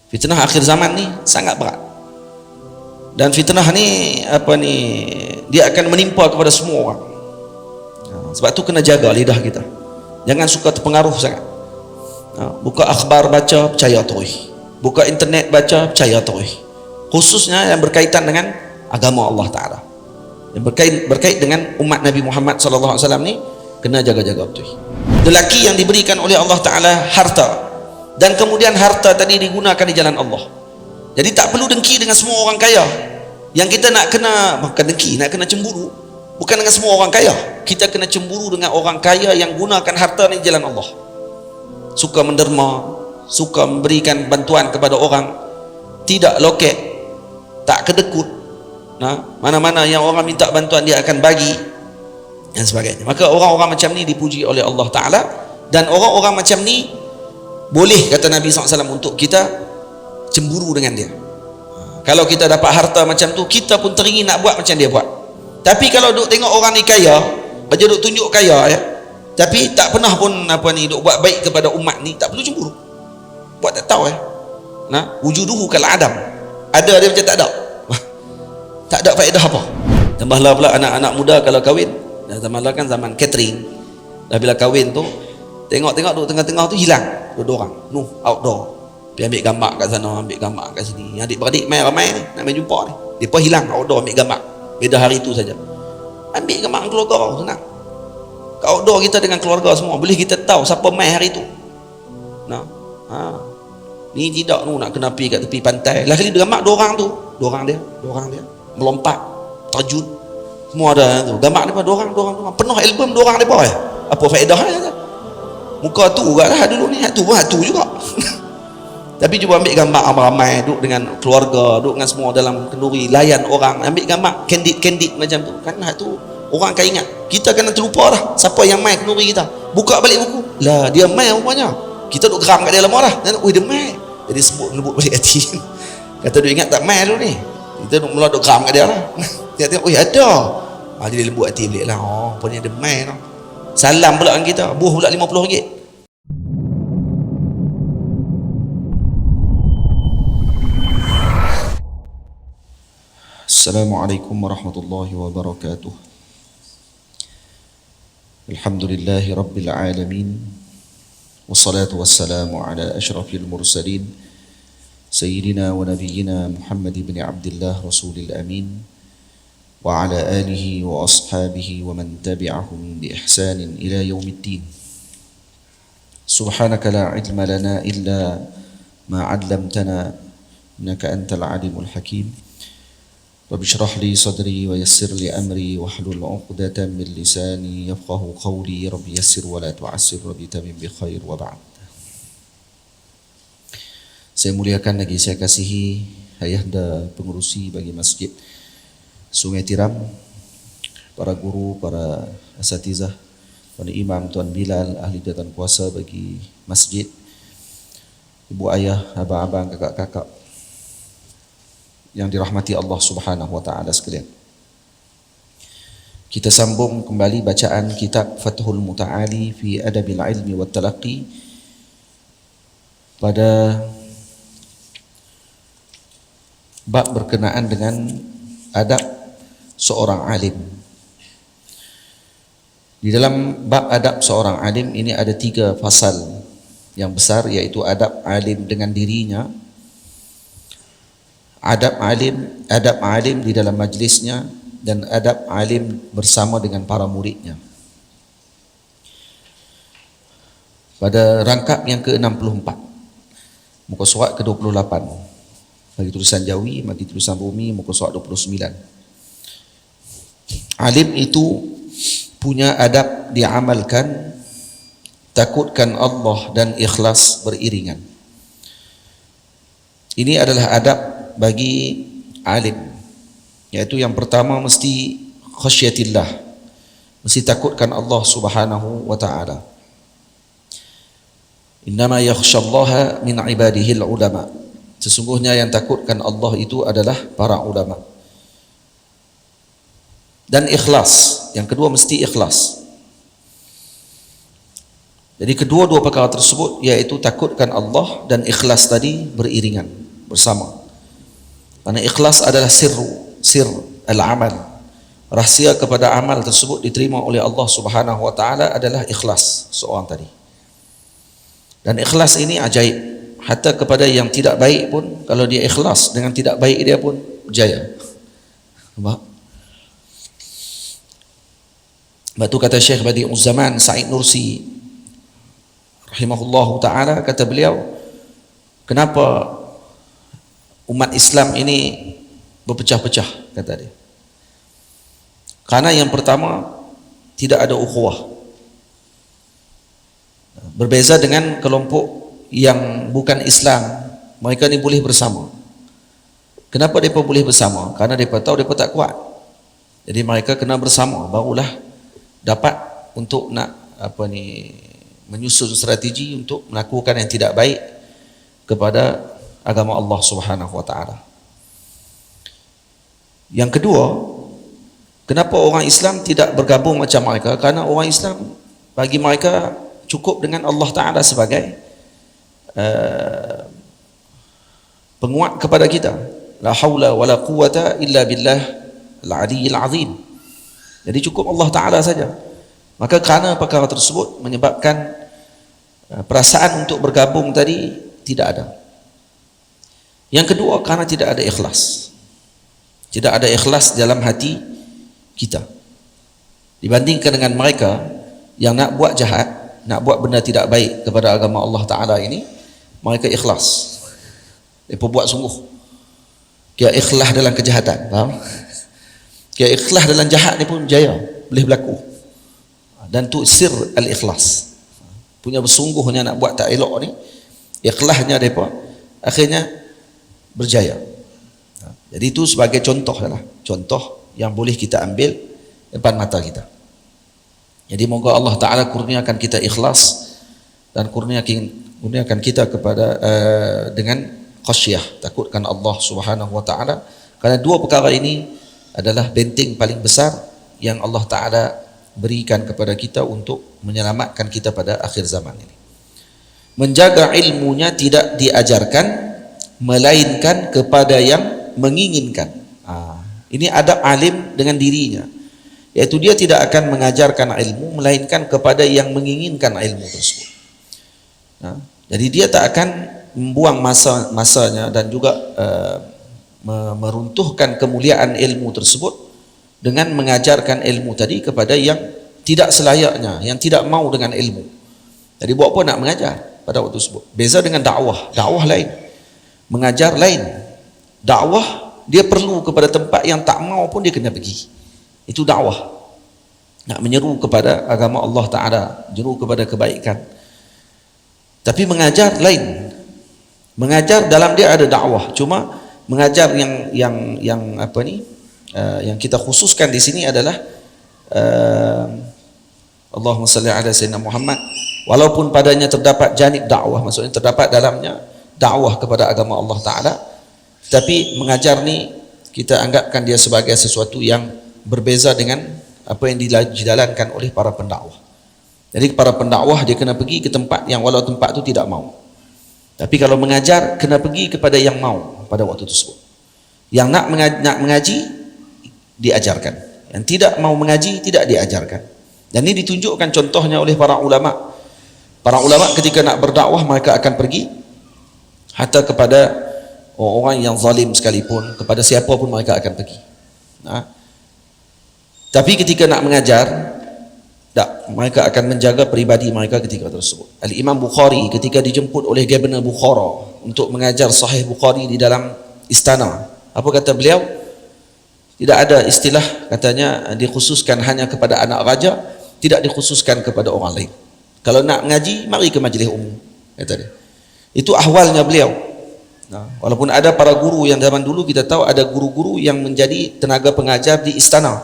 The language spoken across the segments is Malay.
Fitnah akhir zaman ni sangat berat. Dan fitnah ni dia akan menimpa kepada semua orang. Sebab tu kena jaga lidah kita. Jangan suka terpengaruh sangat. Buka akhbar baca, percaya terus. Buka internet baca, percaya terus. Khususnya yang berkaitan dengan agama Allah Ta'ala, yang berkait dengan umat Nabi Muhammad sallallahu alaihi wasallam ni, kena jaga-jaga betul. Lelaki yang diberikan oleh Allah Ta'ala harta, dan kemudian harta tadi digunakan di jalan Allah. Jadi tak perlu dengki dengan semua orang kaya. Yang kita nak kena, bukan dengki, nak kena cemburu bukan dengan semua orang kaya. Kita kena cemburu dengan orang kaya yang gunakan harta ni di jalan Allah. Suka menderma, suka memberikan bantuan kepada orang, tidak loket, tak kedekut. Mana-mana yang orang minta bantuan dia akan bagi, dan sebagainya. Maka orang-orang macam ni dipuji oleh Allah Ta'ala. Dan orang-orang macam ni boleh, kata Nabi SAW, untuk kita cemburu dengan dia. Kalau kita dapat harta macam tu, kita pun teringin nak buat macam dia buat. Tapi kalau duk tengok orang ni kaya, baca duk tunjuk kaya ya, tapi tak pernah pun duk buat baik kepada umat ni, tak perlu cemburu. Buat tak tahu ya. Wujuduhu kal adam. Ada dia macam tak ada. Tak ada faedah apa. Tambahlah pula anak-anak muda kalau kahwin, tambahlah kan zaman catering. Dah bila kahwin tu, tengok-tengok duduk tengah-tengah tu hilang dua orang. Outdoor. Pergi ambil gambar kat sana, ambil gambar kat sini. Adik-beradik main ramai ni, nak main jumpa ni. Depa hilang outdoor ambil gambar. Beda hari tu saja. Ambil gambar keluarga senang. Kat outdoor kita dengan keluarga semua, boleh kita tahu siapa main hari tu. Ni tidak nak kena pergi kat tepi pantai. Lah kali dia gambar dua orang dia melompat, terjun. Semua ada tu. Gambar depa dua orang. Penuh album dua orang depa ya. Apa faedahnya? Muka tu gaklah dulu ni, tu juga. Tapi cuba ambil gambar ramai duduk dengan keluarga, duduk dengan semua dalam kenduri, layan orang, ambil gambar candid macam tu. Kan tu orang akan ingat. Kita kena terlupa dah siapa yang main kenduri kita. Buka balik buku, lah dia main rupanya. Kita duduk geram kat dia lama dah. Dia main. Jadi lembut balik hati. Kata dia ingat tak main dulu ni. Kita mula duduk geram kat dia lah. Dia tengok, ada. Jadi dia lembut hati balik lah. Apa ni ada main lah. Salam pula dengan kita, buah pula RM50. Assalamualaikum warahmatullahi wabarakatuh. Alhamdulillahi rabbil alamin. Wassalatu wassalamu ala ashrafil mursalin Sayyidina wa nabiyyina Muhammad ibn Abdullah Rasulil Amin, wa ala alihi wa ashabihi wa man tabi'ahum bi ihsanin ila yaumiddin. Subhanaka la ilma lana illa ma 'allamtana innaka antal alimul hakim. Rabbi shrah li sadri wa yassir li amri wahlul 'uqdatam min lisani yafqahu qawli. Rabbi yassir wa la tu'assir, Rabbi tamim bi khair, wa ba'd. Saya muliakan lagi saya kasihi ayahanda pengurusi bagi Masjid Sungai Tiram, para guru, para asatizah, para imam, Tuan Bilal, ahli dan kuasa bagi masjid, ibu ayah, abang-abang, kakak-kakak yang dirahmati Allah Subhanahu wa taala sekalian. Kita sambung kembali bacaan kitab Fathul Muta'ali fi Adabil Ilmi wat Talaqqi pada bab berkenaan dengan adab seorang alim. Di dalam bab adab seorang alim ini ada 3 fasal yang besar, yaitu adab alim dengan dirinya, adab alim di dalam majlisnya, dan adab alim bersama dengan para muridnya. Pada rangkap yang ke-64, muka surat ke-28, bagi tulisan Jawi, bagi tulisan Bumi, muka surat 29. Alim itu punya adab diamalkan, takutkan Allah dan ikhlas beriringan. Ini adalah adab bagi alim, yaitu yang pertama mesti khasyatillah, mesti takutkan Allah Subhanahu wa taala. Innama yakhsyallaha min ibadihil ulama. Sesungguhnya yang takutkan Allah itu adalah para ulama. Dan ikhlas, yang kedua mesti ikhlas. Jadi kedua-dua perkara tersebut, iaitu takutkan Allah dan ikhlas tadi beriringan bersama. Karena ikhlas adalah sir al-amal. Rahsia kepada amal tersebut diterima oleh Allah Subhanahu wa taala adalah ikhlas seorang tadi. Dan ikhlas ini ajaib. Hatta kepada yang tidak baik pun, kalau dia ikhlas dengan tidak baik dia pun jaya. Nampak? Batu kata Syekh Badi'uz Zaman Sa'id Nursi rahimahullahu taala, kata beliau, kenapa umat Islam ini berpecah-pecah, kata dia. Karena yang pertama, tidak ada ukhuwah. Berbeza dengan kelompok yang bukan Islam, mereka ni boleh bersama. Kenapa mereka boleh bersama? Karena mereka tahu mereka tak kuat. Jadi mereka kena bersama, barulah dapat untuk nak menyusun strategi untuk melakukan yang tidak baik kepada agama Allah Subhanahu wa taala. Yang kedua, kenapa orang Islam tidak bergabung macam mereka? Karena orang Islam, bagi mereka cukup dengan Allah Taala sebagai penguat kepada kita. La haula wala quwata illa billah al-aliyyil azim. Jadi cukup Allah Taala saja. Maka kerana perkara tersebut menyebabkan perasaan untuk bergabung tadi tidak ada. Yang kedua, kerana tidak ada ikhlas. Tidak ada ikhlas dalam hati kita. Dibandingkan dengan mereka yang nak buat jahat, nak buat benda tidak baik kepada agama Allah Ta'ala ini, mereka ikhlas. Mereka buat sungguh. Dia ikhlas dalam kejahatan. Faham? Dia ikhlas dalam jahat ni pun jaya. Boleh berlaku. Dan tu sir al-ikhlas. Punya bersungguhnya nak buat tak elok ni, ikhlasnya mereka akhirnya berjaya. Jadi itu sebagai contoh lah. Contoh yang boleh kita ambil depan mata kita. Jadi moga Allah Ta'ala kurniakan kita ikhlas dan kurniakan kita kepada dengan khasyah, takutkan Allah Subhanahu wa taala. Karena dua perkara ini adalah benteng paling besar yang Allah Ta'ala berikan kepada kita untuk menyelamatkan kita pada akhir zaman ini. Menjaga ilmunya tidak diajarkan, melainkan kepada yang menginginkan. Ini adab alim dengan dirinya, yaitu dia tidak akan mengajarkan ilmu melainkan kepada yang menginginkan ilmu tersebut. Jadi dia tak akan membuang masanya dan juga meruntuhkan kemuliaan ilmu tersebut dengan mengajarkan ilmu tadi kepada yang tidak selayaknya, yang tidak mau dengan ilmu. Jadi buat apa nak mengajar pada waktu tersebut? Beza dengan dakwah. Dakwah lain, mengajar lain. Dakwah dia perlu kepada tempat yang tak mau pun dia kena pergi. Itu dakwah. Nak menyeru kepada agama Allah Ta'ala, menyeru kepada kebaikan. Tapi mengajar lain. Mengajar dalam dia ada dakwah. Cuma mengajar yang kita khususkan di sini adalah Allahumma salli ala sayyidina Muhammad. Walaupun padanya terdapat janib dakwah, maksudnya terdapat dalamnya dakwah kepada agama Allah Ta'ala, tapi mengajar ni kita anggapkan dia sebagai sesuatu yang berbeza dengan apa yang dijalankan oleh para pendakwah. Jadi para pendakwah dia kena pergi ke tempat yang walau tempat tu tidak mau. Tapi kalau mengajar kena pergi kepada yang mau pada waktu tersebut. Yang nak mengaji diajarkan. Yang tidak mau mengaji tidak diajarkan. Dan ini ditunjukkan contohnya oleh para ulama. Para ulama ketika nak berdakwah mereka akan pergi hatta kepada orang yang zalim sekalipun, kepada siapa pun mereka akan pergi. Tapi ketika nak mengajar, tak, mereka akan menjaga peribadi mereka ketika tersebut. Al-Imam Bukhari ketika dijemput oleh Governor Bukhara untuk mengajar Sahih Bukhari di dalam istana, apa kata beliau? Tidak ada istilah katanya dikhususkan hanya kepada anak raja, tidak dikhususkan kepada orang lain. Kalau nak mengaji, mari ke majlis umum, kata dia. Itu ahwalnya beliau. Walaupun ada para guru yang zaman dulu kita tahu ada guru-guru yang menjadi tenaga pengajar di istana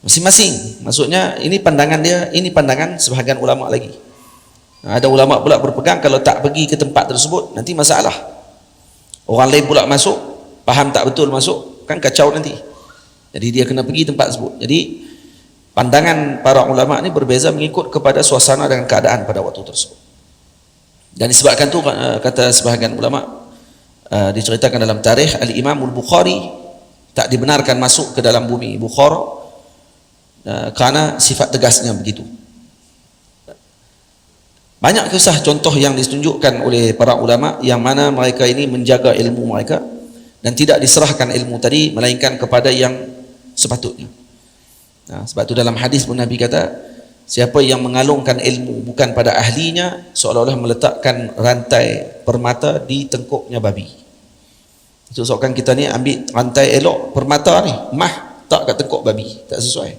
masing-masing. Maksudnya ini pandangan dia, ini pandangan sebahagian ulama lagi. Ada ulama pula berpegang kalau tak pergi ke tempat tersebut nanti masalah. Orang lain pula masuk, faham tak betul masuk, kan kacau nanti. Jadi dia kena pergi tempat tersebut. Jadi pandangan para ulama ni berbeza mengikut kepada suasana dan keadaan pada waktu tersebut. Dan disebabkan tu kata sebahagian ulama, diceritakan dalam tarikh, Al-Imam Al-Bukhari tak dibenarkan masuk ke dalam bumi Bukhara kerana sifat tegasnya begitu. Banyak kisah contoh yang ditunjukkan oleh para ulama yang mana mereka ini menjaga ilmu mereka dan tidak diserahkan ilmu tadi melainkan kepada yang sepatutnya. Sebab tu dalam hadis pun Nabi kata, siapa yang mengalungkan ilmu bukan pada ahlinya, seolah-olah meletakkan rantai permata di tengkuknya babi. Itu sebabkan kita ni ambil rantai elok permata ni, mah tak kat tengkuk babi, tak sesuai.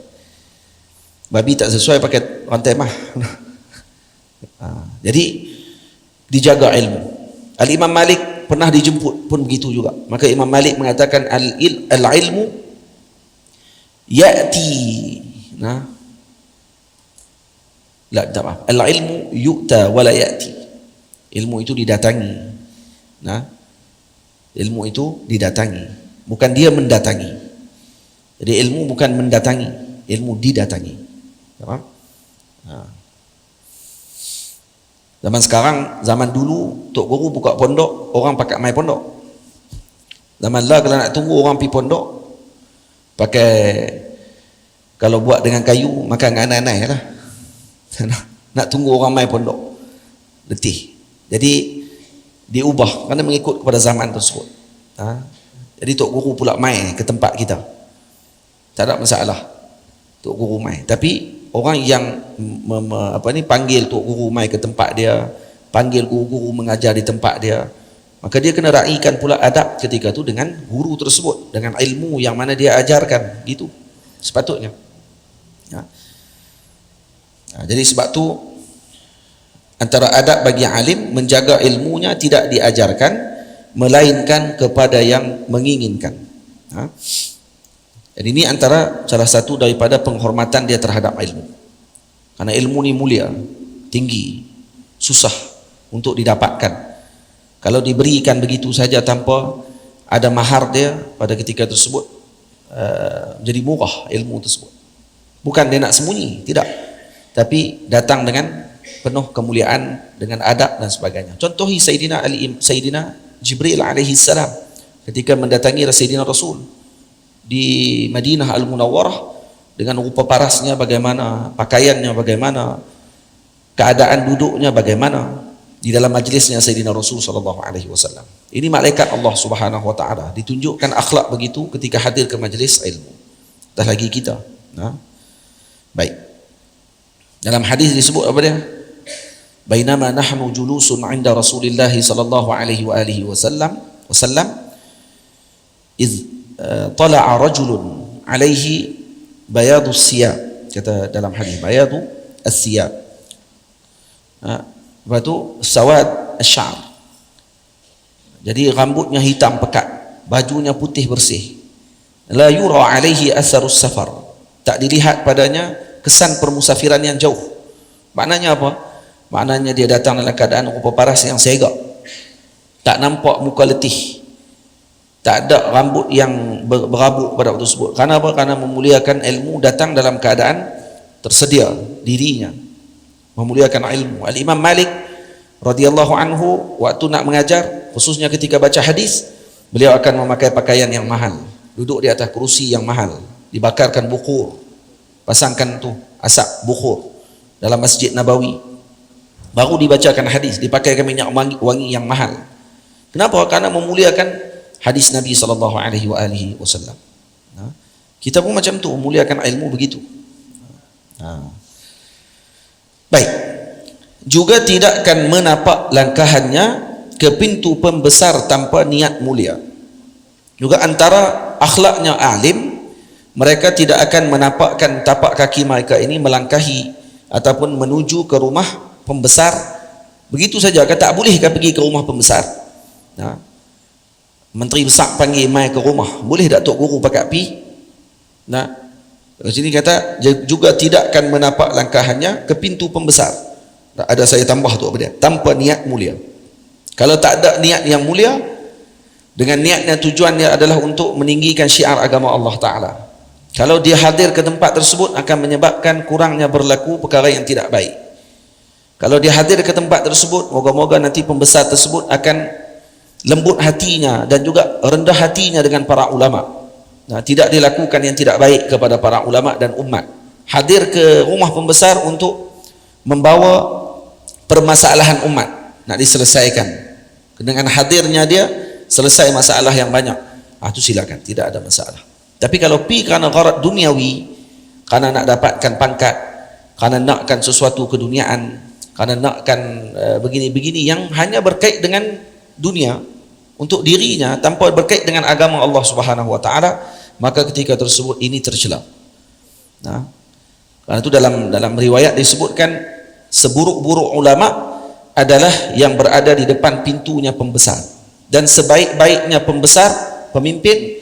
Babi tak sesuai pakai rantai mah. Jadi dijaga ilmu. Al-Imam Malik pernah dijemput pun begitu juga. Maka Imam Malik mengatakan al-ilmu ya'ti, al-ilmu yu'ta wala ya'ti. Ilmu itu didatangi. Ilmu itu didatangi, bukan dia mendatangi. Jadi ilmu bukan mendatangi, ilmu didatangi. Zaman sekarang, zaman dulu Tok Guru buka pondok, orang pakai mai pondok. Zaman lah kalau nak tunggu orang pergi pondok, pakai, kalau buat dengan kayu makan anai-anai lah. Nak tunggu orang mai pondok, letih. Jadi diubah kerana mengikut kepada zaman tersebut. Jadi Tok Guru pula mai ke tempat kita, tak ada masalah Tok Guru mai. Tapi orang yang panggil Tok Guru mai ke tempat dia, panggil guru-guru mengajar di tempat dia, maka dia kena raikan pula adab ketika tu dengan guru tersebut, dengan ilmu yang mana dia ajarkan, gitu sepatutnya. Jadi sebab tu antara adab bagi alim, menjaga ilmunya tidak diajarkan melainkan kepada yang menginginkan. Jadi ini antara salah satu daripada penghormatan dia terhadap ilmu. Karena ilmu ni mulia, tinggi, susah untuk didapatkan. Kalau diberikan begitu saja tanpa ada mahar dia pada ketika tersebut, jadi murah ilmu tersebut. Bukan dia nak sembunyi, tidak. Tapi datang dengan penuh kemuliaan, dengan adab dan sebagainya. Contohi Sayyidina Jibril alaihi salam ketika mendatangi Sayyidina Rasul di Madinah Al-Munawwarah, dengan rupa parasnya bagaimana, pakaiannya bagaimana, keadaan duduknya bagaimana di dalam majlisnya Sayyidina Rasul sallallahu alaihi wasallam. Ini malaikat Allah Subhanahu wa taala ditunjukkan akhlak begitu ketika hadir ke majlis ilmu. Dah lagi kita. Baik. Dalam hadis disebut apa dia? Bainama nahnu julusun 'inda Rasulillah sallallahu alaihi wa alihi wasallam iz tala'a rajulun alaihi bayadu siyab, kata dalam hadis bayadu as-siyab, lepas tu sawad asy'ar, jadi rambutnya hitam pekat, bajunya putih bersih, la yura alaihi atharus safar, tak dilihat padanya kesan permusafiran yang jauh. Maknanya apa? Maknanya dia datang dalam keadaan rupa paras yang segak, tak nampak muka letih, tak ada rambut yang berabuk pada waktu tersebut. Karena apa? Karena memuliakan ilmu, datang dalam keadaan tersedia dirinya, memuliakan ilmu. Al-Imam Malik radhiyallahu anhu waktu nak mengajar, khususnya ketika baca hadis, beliau akan memakai pakaian yang mahal, duduk di atas kerusi yang mahal, dibakarkan bukhur, pasangkan tu asap bukhur dalam Masjid Nabawi, baru dibacakan hadis, dipakaikan minyak wangi yang mahal. Kenapa? Karena memuliakan hadis Nabi sallallahu alaihi wasallam. Kita pun macam tu, memuliakan ilmu begitu. Baik. Juga tidak akan menapak langkahannya ke pintu pembesar tanpa niat mulia. Juga antara akhlaknya alim, mereka tidak akan menapakkan tapak kaki mereka ini melangkahi ataupun menuju ke rumah pembesar begitu saja. Kata tak boleh pergi ke rumah pembesar. Menteri besar panggil mai ke rumah, boleh tak Tok Guru pakat pi? Di sini kata juga tidak akan menapak langkahannya ke pintu pembesar. Ada saya tambah tu apa dia? Tanpa niat mulia. Kalau tak ada niat yang mulia, dengan niatnya tujuannya adalah untuk meninggikan syiar agama Allah Ta'ala, Kalau dia hadir ke tempat tersebut akan menyebabkan kurangnya berlaku perkara yang tidak baik. Kalau dia hadir ke tempat tersebut, moga-moga nanti pembesar tersebut akan lembut hatinya dan juga rendah hatinya dengan para ulama. Nah, tidak dilakukan yang tidak baik kepada para ulama dan umat. Hadir ke rumah pembesar untuk membawa permasalahan umat nak diselesaikan. Dengan hadirnya dia selesai masalah yang banyak. Itu silakan, tidak ada masalah. Tapi kalau pi kerana gharad duniawi, kerana nak dapatkan pangkat, kerana nakkan sesuatu keduniaan, kerana nakkan begini-begini yang hanya berkait dengan dunia untuk dirinya tanpa berkait dengan agama Allah Subhanahu wa taala, maka ketika tersebut ini tercela. Nah, karena itu dalam riwayat disebutkan seburuk-buruk ulama adalah yang berada di depan pintunya pembesar, dan sebaik-baiknya pembesar, pemimpin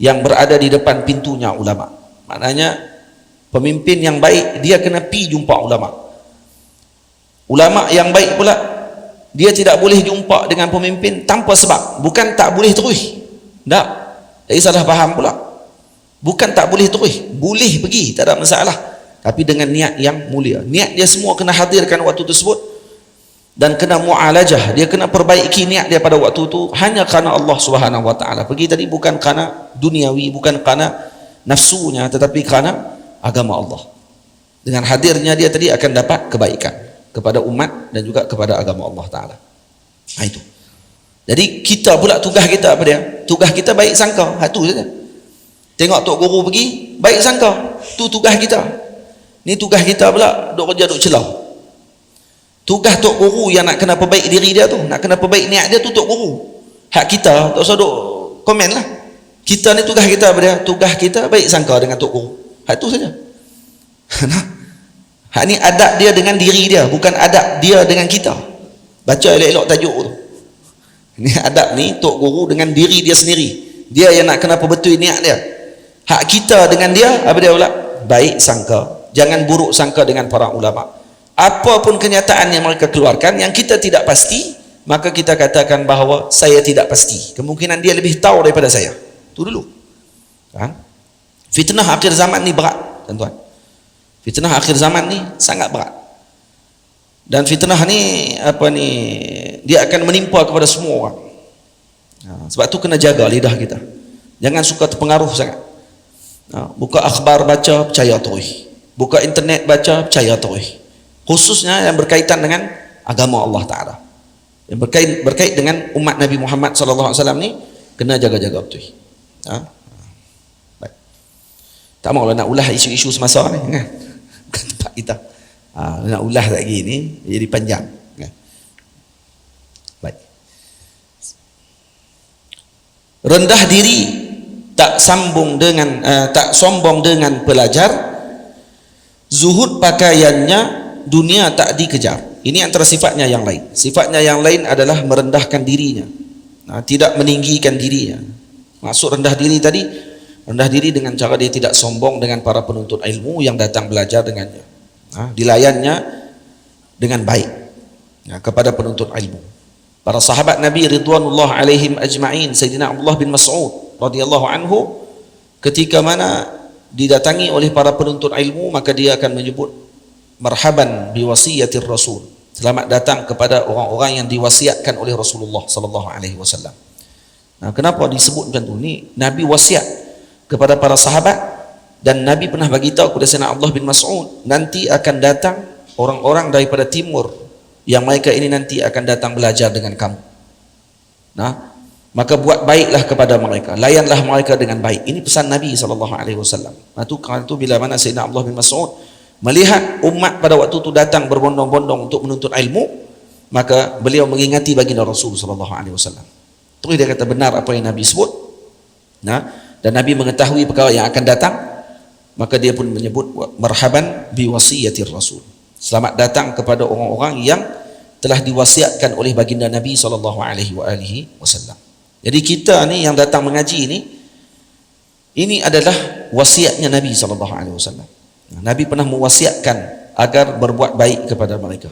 yang berada di depan pintunya ulama. Maknanya pemimpin yang baik dia kena pi jumpa ulama. Ulama yang baik pula dia tidak boleh jumpa dengan pemimpin tanpa sebab. Bukan tak boleh terus, tak, jadi salah faham pula. Bukan tak boleh terus, boleh pergi, tak ada masalah, tapi dengan niat yang mulia. Niat dia semua kena hadirkan waktu tersebut, dan kena mu'alajah, dia kena perbaiki niat dia pada waktu itu hanya kerana Allah Subhanahu wa taala. Pergi tadi bukan kerana duniawi, bukan kerana nafsunya, tetapi kerana agama Allah. Dengan hadirnya dia tadi akan dapat kebaikan kepada umat dan juga kepada agama Allah taala. Nah, itu. Jadi kita pula tugas kita apa dia? Tugas kita baik sangka. Itu saja. Tengok tok guru pergi, baik sangka. Tu tugas kita. Ni tugas kita pula duk kerja duk celah. Tugas tok guru yang nak kena perbaik diri dia tu, nak kena perbaik niat dia tu tok guru. Hak kita tak usah duk komen lah. Kita ni tugas kita apa dia? Tugas kita baik sangka dengan tok guru. Hak tu saja. Hak ni adab dia dengan diri dia, bukan adab dia dengan kita. Baca elok-elok tajuk tu. Ni adab ni tok guru dengan diri dia sendiri. Dia yang nak kena perbetul niat dia. Hak kita dengan dia apa dia pula? Baik sangka. Jangan buruk sangka dengan para ulama. Apapun kenyataan yang mereka keluarkan yang kita tidak pasti, maka kita katakan bahawa saya tidak pasti. Kemungkinan dia lebih tahu daripada saya. Itu dulu. Kan? Fitnah akhir zaman ni berat, tuan-tuan. Fitnah akhir zaman ni sangat berat. Dan fitnah ni dia akan menimpa kepada semua orang. Sebab tu kena jaga lidah kita. Jangan suka terpengaruh sangat. Buka akhbar baca, percaya terus. Buka internet baca, percaya terus. Khususnya yang berkaitan dengan agama Allah Ta'ala, yang berkait dengan umat Nabi Muhammad SAW ni, kena jaga-jaga betul. Baik. Tak maulah nak ulah isu-isu semasa ni kan? Bukan tempat kita. Nak ulah lagi ni jadi panjang kan? Baik. Rendah diri, tak sombong dengan pelajar, zuhud pakaiannya, dunia tak dikejar. Ini antara sifatnya yang lain. Sifatnya yang lain adalah merendahkan dirinya, tidak meninggikan dirinya. Maksud rendah diri tadi, rendah diri dengan cara dia tidak sombong dengan para penuntut ilmu yang datang belajar dengannya. Dilayannya dengan baik kepada penuntut ilmu. Para sahabat Nabi ridwanullah alaihim ajma'in, Sayyidina Abdullah bin Mas'ud radhiyallahu anhu, ketika mana didatangi oleh para penuntut ilmu, maka dia akan menyebut marhaban biwasiyatir rasul, selamat datang kepada orang-orang yang diwasiatkan oleh Rasulullah sallallahu alaihi wasallam. Kenapa disebut macam tu? Ni Nabi wasiat kepada para sahabat, dan Nabi pernah bagi tahu kepada Sayyidina Abdullah bin Mas'ud, nanti akan datang orang-orang daripada timur yang mereka ini nanti akan datang belajar dengan kamu. Maka buat baiklah kepada mereka, layanlah mereka dengan baik. Ini pesan Nabi sallallahu alaihi wasallam. Kerana tu bila mana Sayyidina Abdullah bin Mas'ud melihat umat pada waktu itu datang berbondong-bondong untuk menuntut ilmu, maka beliau mengingati baginda Rasul sallallahu alaihi wasallam. Terus dia kata benar apa yang Nabi sebut. Dan Nabi mengetahui perkara yang akan datang, maka dia pun menyebut marhaban biwasiyatir rasul, selamat datang kepada orang-orang yang telah diwasiatkan oleh baginda Nabi sallallahu alaihi wasallam. Jadi kita ni yang datang mengaji ini adalah wasiatnya Nabi sallallahu alaihi wasallam. Nabi pernah mewasiatkan agar berbuat baik kepada mereka.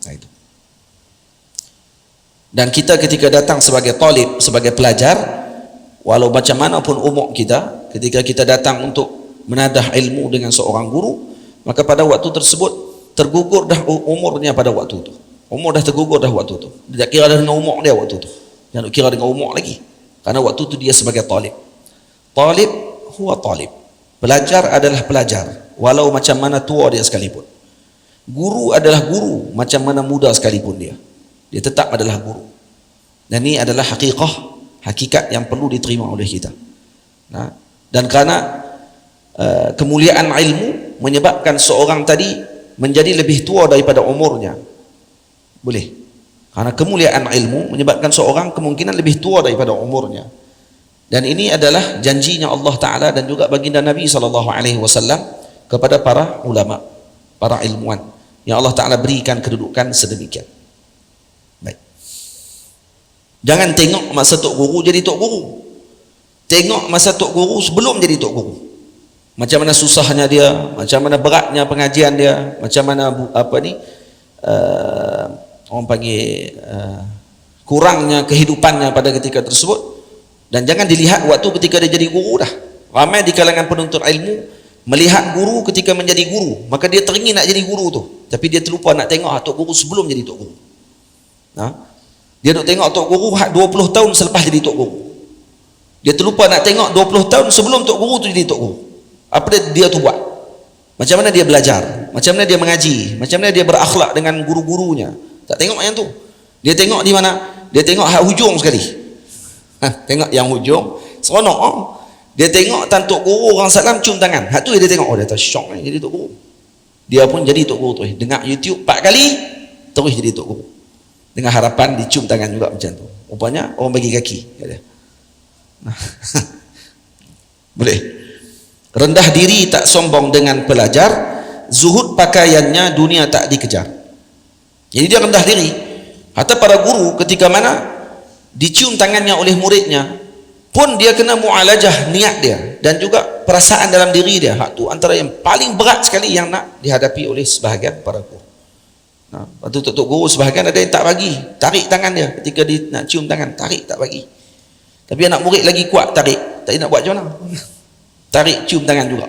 Itu. Dan kita ketika datang sebagai talib, sebagai pelajar, walau macam mana pun umur kita, ketika kita datang untuk menadah ilmu dengan seorang guru, maka pada waktu tersebut tergugur dah umurnya pada waktu itu. Umur dah tergugur dah waktu itu. Dia tak kira dah dengan umur dia waktu itu. Jangan kira dengan umur lagi. Karena waktu itu dia sebagai talib. Talib huwa talib. Pelajar adalah pelajar, walau macam mana tua dia sekalipun. Guru adalah guru, macam mana muda sekalipun dia. Dia tetap adalah guru. Dan ini adalah hakikat yang perlu diterima oleh kita. Nah, dan karena kemuliaan ilmu menyebabkan seorang tadi menjadi lebih tua daripada umurnya. Boleh. Karena kemuliaan ilmu menyebabkan seorang kemungkinan lebih tua daripada umurnya. Dan ini adalah janjinya Allah Ta'ala dan juga baginda Nabi SAW kepada para ulama, para ilmuwan, yang Allah Ta'ala berikan kedudukan sedemikian. Baik. Jangan tengok masa Tok Guru jadi Tok Guru. Tengok masa Tok Guru sebelum jadi Tok Guru. Macam mana susahnya dia, macam mana beratnya pengajian dia, macam mana orang panggil kurangnya kehidupannya pada ketika tersebut. Dan jangan dilihat waktu ketika dia jadi guru dah. Ramai di kalangan penuntut ilmu melihat guru ketika menjadi guru, maka dia teringin nak jadi guru tu, tapi dia terlupa nak tengok Tok Guru sebelum jadi Tok Guru. Dia nak tengok Tok Guru 20 tahun selepas jadi Tok Guru. Dia terlupa nak tengok 20 tahun sebelum Tok Guru tu jadi Tok Guru. Apa dia tu buat? Macam mana dia belajar? Macam mana dia mengaji? Macam mana dia berakhlak dengan guru-gurunya? Tak tengok yang tu. Dia tengok di mana? Dia tengok hak hujung sekali. Tengok yang hujung seronok. Dia tengok Tan Tok Guru orang salam cium tangan. Hak tu dia tengok, dia tak syok ni jadi Tok Guru. Dia pun jadi Tok Guru terus. Dengar YouTube 4 kali terus jadi Tok Guru. Dengan harapan dicium tangan juga macam tu. Rupanya orang bagi kaki kata. Boleh. Rendah diri tak sombong dengan pelajar, zuhud pakaiannya dunia tak dikejar. Jadi dia rendah diri. Hatta para guru ketika mana dicium tangannya oleh muridnya pun dia kena mu'alajah niat dia dan juga perasaan dalam diri dia. Hak tu antara yang paling berat sekali yang nak dihadapi oleh sebahagian para guru. Lepas tu Tok Guru sebahagian ada yang tak bagi, tarik tangan dia ketika dia nak cium tangan, tarik tak bagi. Tapi anak murid lagi kuat tarik, tak nak buat macam mana? Tarik cium tangan juga.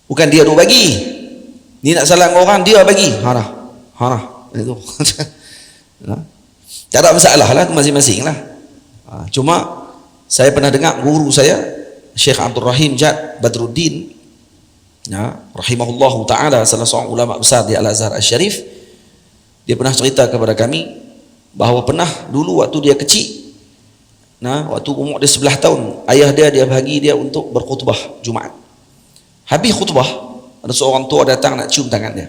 Bukan dia duk bagi. Ni nak salah orang dia bagi. Hana. Itu. Tak ada masalah lah, masing-masing lah. Cuma saya pernah dengar guru saya Syekh Abdul Rahim Jad Badruddin, rahimahullahu ta'ala, salah seorang ulama besar di Al-Azhar Al-Syarif. Dia pernah cerita kepada kami bahawa pernah dulu waktu dia kecil, waktu umur dia 11 tahun, ayah dia bagi dia untuk berkhutbah Jumaat. Habis khutbah, ada seorang tua datang nak cium tangan dia.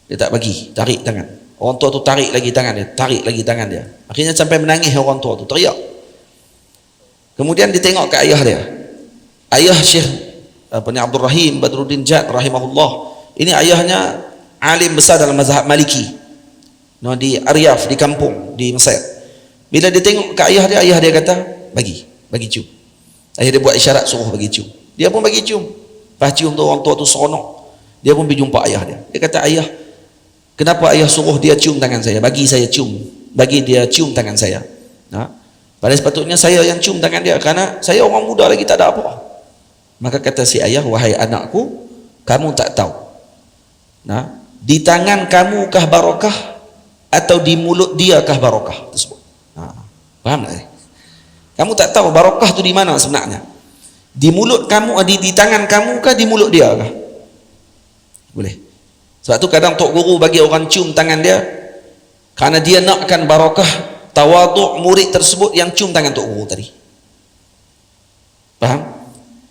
Dia tak bagi, tarik tangan. Orang tua tu tarik lagi tangan dia, tarik lagi tangan dia. Akhirnya sampai menangis orang tua tu, teriak. Kemudian dia tengok ke ayah dia. Ayah Syekh Abdul Rahim Badruddin Jad rahimahullah. Ini ayahnya alim besar dalam mazhab Maliki. Di Aryaf, di kampung di Mesir. Bila dia tengok ke ayah dia kata, bagi cium. Ayah dia buat isyarat suruh bagi cium. Dia pun bagi cium. Pas cium tu orang tua tu seronok. Dia pun pergi jumpa ayah dia. Dia kata, ayah, kenapa ayah suruh dia cium tangan saya? Bagi saya cium. Bagi dia cium tangan saya. Padahal sepatutnya saya yang cium tangan dia, karena saya orang muda lagi tak ada apa. Maka kata si ayah, wahai anakku, kamu tak tahu. Di tangan kamu kah barakah atau di mulut dia kah barakah tersebut? Faham tak? Kamu tak tahu barakah tu di mana sebenarnya? Di mulut kamu, di tangan kamu kah, di mulut dia kah? Boleh. Sebab tu kadang Tok Guru bagi orang cium tangan dia kerana dia nakkan barakah, tawaduk murid tersebut yang cium tangan Tok Guru tadi. Faham?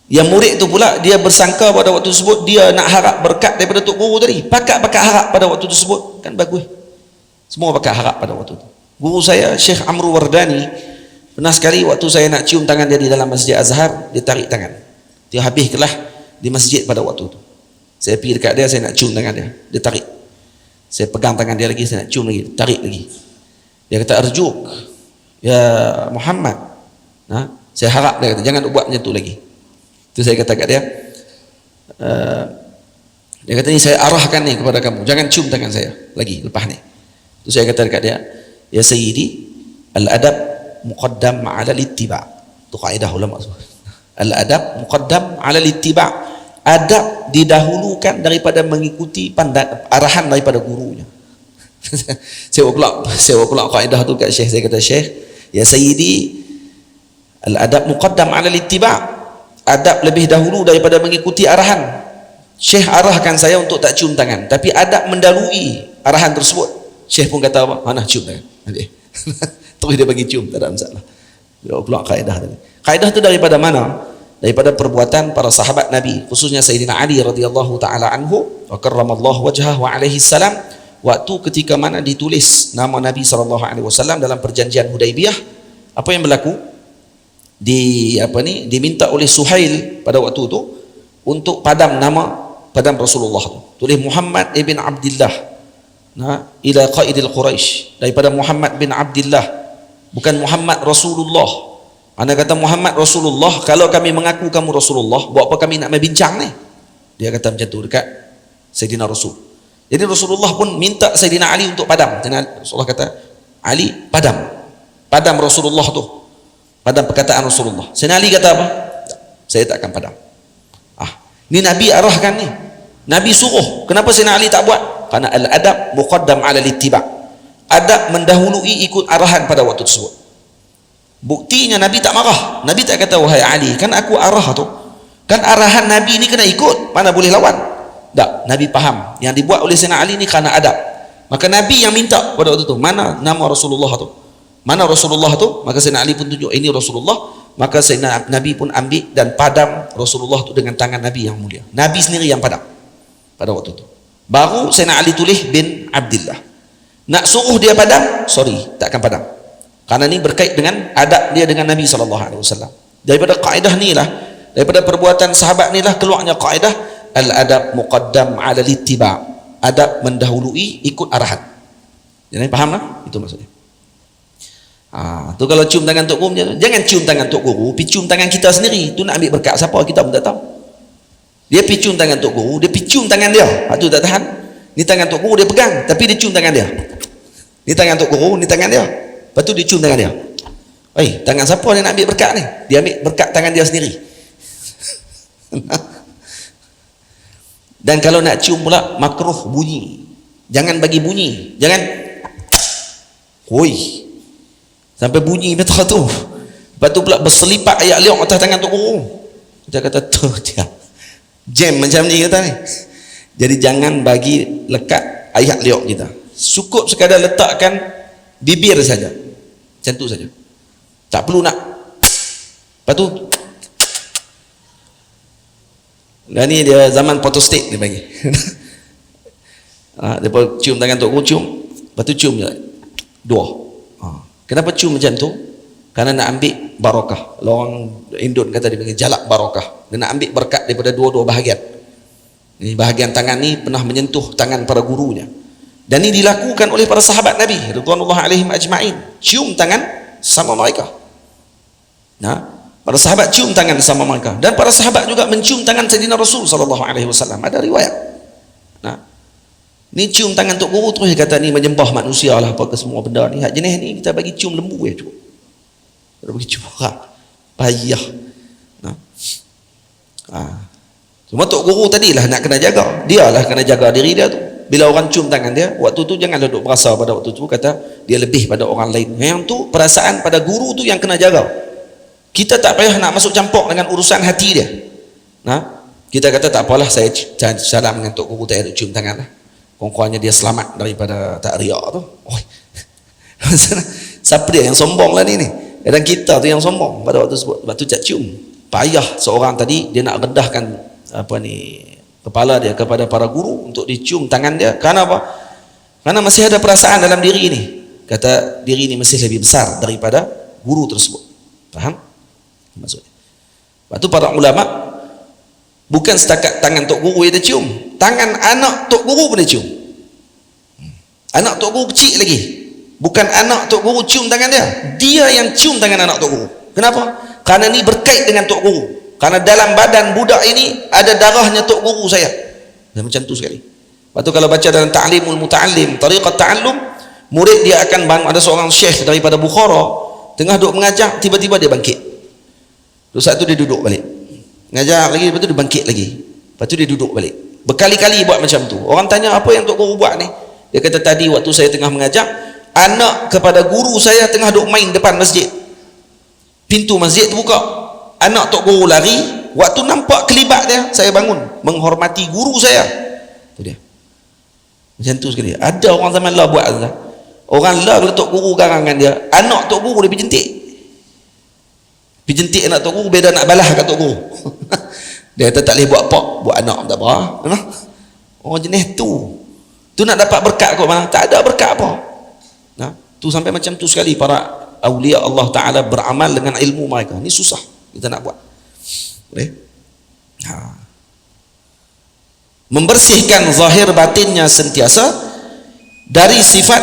Yang murid tu pula dia bersangka pada waktu tersebut dia nak harap berkat daripada Tok Guru tadi. Pakat harap pada waktu tersebut, kan bagus. Semua pakat harap pada waktu tu. Guru saya Syekh Amru Wardani pernah sekali waktu saya nak cium tangan dia di dalam Masjid Azhar, dia tarik tangan. Dia habis kelah di masjid pada waktu tu. Saya pergi dekat dia, saya nak cium tangan dia, dia tarik. Saya pegang tangan dia lagi, saya nak cium lagi, tarik lagi. Dia kata, arjuk ya Muhammad, saya harap, dia kata, jangan buat macam tu lagi. Itu saya kata kat dia, dia kata, ni saya arahkan ni kepada kamu, jangan cium tangan saya lagi lepas ni. Itu saya kata dekat dia, ya sayyidi, al-adab muqaddam ma'ala littiba. Itu kaedah ulama semua. Al-adab muqaddam 'ala al-ittiba'. Adab didahulukan daripada mengikuti arahan daripada gurunya. Saya pula kaedah tu kat Syekh, saya kata, Syekh, ya Sayyidi, al-adab muqaddam 'ala al-ittiba'. Adab lebih dahulu daripada mengikuti arahan. Syekh arahkan saya untuk tak cium tangan, tapi adab mendahului arahan tersebut. Syekh pun kata apa? Mana cium tangan? Terus dia bagi cium, tak ada masalah. Dia pula kaedah tadi. Kaedah tu daripada mana? Daripada perbuatan para sahabat Nabi, khususnya Sayyidina Ali radhiyallahu taala anhu wa karramallahu wajhahu alaihi salam, waktu ketika mana ditulis nama Nabi sallallahu alaihi wasallam dalam perjanjian Hudaibiyah, apa yang berlaku? Diminta oleh Suhail pada waktu itu untuk padam Rasulullah tu. Tulis Muhammad ibn Abdullah ila qaidil Quraisy, daripada Muhammad bin Abdullah, bukan Muhammad Rasulullah. Anda kata Muhammad Rasulullah, kalau kami mengaku kamu Rasulullah, buat apa kami nak bincang ni? Dia kata macam tu dekat Sayyidina Rasul. Jadi Rasulullah pun minta Sayyidina Ali untuk padam. Rasulullah kata, Ali padam Rasulullah tu, padam perkataan Rasulullah. Sayyidina Ali kata apa? Saya tak akan padam. Ni Nabi arahkan ni, Nabi suruh. Kenapa Sayyidina Ali tak buat? Karena al-adab muqaddam 'ala al-ittiba'. Adab mendahului ikut arahan pada waktu tersebut. Buktinya Nabi tak marah. Nabi tak kata, wahai Ali, kan aku arah tu, kan arahan Nabi ni kena ikut, mana boleh lawan. Tak, Nabi faham yang dibuat oleh Sayyidina Ali ni kerana adab. Maka Nabi yang minta pada waktu tu, mana nama Rasulullah tu, mana Rasulullah tu. Maka Sayyidina Ali pun tunjuk, ini Rasulullah. Maka Sayyidina Nabi pun ambil dan padam Rasulullah tu dengan tangan Nabi yang mulia. Nabi sendiri yang padam pada waktu tu. Baru Sayyidina Ali tulis bin Abdullah. Nak suruh dia padam, sorry, tak akan padam. Karena ni berkait dengan adab dia dengan Nabi SAW. Daripada kaedah ni lah, daripada perbuatan sahabat ni lah keluarnya kaedah al-adab muqaddam 'ala al-ittiba'. Adab mendahului ikut arahan. Jadi faham lah? Itu maksudnya. Tu kalau cium tangan Tok Guru, jangan cium tangan Tok Guru, pergi cium tangan kita sendiri. Tu nak ambil berkat siapa kita pun tak tahu. Dia pergi cium tangan Tok Guru, dia pergi cium tangan dia. Tu tak tahan. Ni tangan Tok Guru dia pegang, tapi dia cium tangan dia. Ni tangan Tok Guru, ni tangan dia. Lepas tu dia cium tangan dia. Tangan siapa dia nak ambil berkat ni? Dia ambil berkat tangan dia sendiri. Dan kalau nak cium pula, makruh bunyi. Jangan bagi bunyi. Jangan sampai bunyi betul tu. Lepas tu pula berselipat ayat liuk atas tangan Tok Guru. Kita kata tu dia jam macam ni kata ni. Jadi jangan bagi lekat ayat liuk kita. Cukup sekadar letakkan bibir saja. Macam tu saja. Tak perlu nak. Lepas tu ni dia zaman photostat dia bagi. Dia cium tangan Tok Guru, cium. Lepas tu cium je. Dua. Kenapa cium macam tu? Kerana nak ambil barakah. Orang Indon kata dia panggil jalak barakah. Dia nak ambil berkat daripada dua-dua bahagian. Ini bahagian tangan ni pernah menyentuh tangan para gurunya. Dan ini dilakukan oleh para sahabat Nabi radhiyallahu alaihim ajma'in. Cium tangan sama mereka. Para sahabat cium tangan sama mereka, dan para sahabat juga mencium tangan Sayyidina Rasul sallallahu alaihi wasallam. Ada riwayat. Ni cium tangan Tok Guru terus dia kata ni menyembah manusia lah, apa ke semua benda ni. Hak jenis ni kita bagi cium lembu cukup. Kita bagi cium orang. Payah. Cuma Tok Guru tadilah nak kena jaga. Dialah kena jaga diri dia tu. Bila orang cium tangan dia, waktu tu janganlah duk berasa pada waktu tu kata dia lebih pada orang lain. Yang tu perasaan pada guru tu yang kena jaga. Kita tak payah nak masuk campur dengan urusan hati dia. Kita kata tak apalah, saya salam dengan Tok Guru, tak ada cium tangan lah. Kurang-kurangnya dia selamat daripada tak riak tu. Siapa dia yang sombong lah ni? Dan kita tu yang sombong pada waktu tersebut. Sebab tu tak cium. Payah seorang tadi dia nak rendahkan kepala dia kepada para guru untuk dicium tangan dia. Kerana apa? Kerana masih ada perasaan dalam diri ini. Kata diri ini masih lebih besar daripada guru tersebut. Faham? Maksudnya. Lepas tu para ulama bukan setakat tangan Tok Guru yang dia cium, tangan anak Tok Guru pun dia cium. Anak Tok Guru kecil lagi. Bukan anak Tok Guru cium tangan dia, dia yang cium tangan anak Tok Guru. Kenapa? Kerana ni berkait dengan Tok Guru. Karena dalam badan budak ini ada darahnya Tok Guru saya. Dan macam tu sekali. Lepas tu kalau baca dalam Ta'limul Muta'allim, Tariqat Ta'allum, murid dia akan ada seorang syekh daripada Bukhara, tengah duk mengajar, tiba-tiba dia bangkit. Saat tu dia duduk balik. Ngajar lagi, lepas tu dia bangkit lagi. Lepas tu dia duduk balik. Berkali-kali buat macam tu. Orang tanya, apa yang Tok Guru buat ni? Dia kata, tadi waktu saya tengah mengajar, anak kepada guru saya tengah duduk main depan masjid. Pintu masjid terbuka. Anak Tok Guru lari. Waktu nampak kelibat dia, saya bangun. Menghormati guru saya. Itu dia. Macam tu sekali. Ada orang zaman lah buat. Orang lah kalau Tok Guru garangan dia, anak Tok Guru dia pergi jentik. Pergi jentik anak Tok Guru, beda nak balas kat Tok Guru. Dia kata tak boleh buat apa, buat anak tak apa. Orang jenis tu. Tu nak dapat berkat kot mana? Tak ada berkat apa. Nah, tu sampai macam tu sekali para awliya Allah Ta'ala beramal dengan ilmu mereka. Ni susah kita nak buat. Boleh? Membersihkan zahir batinnya sentiasa dari sifat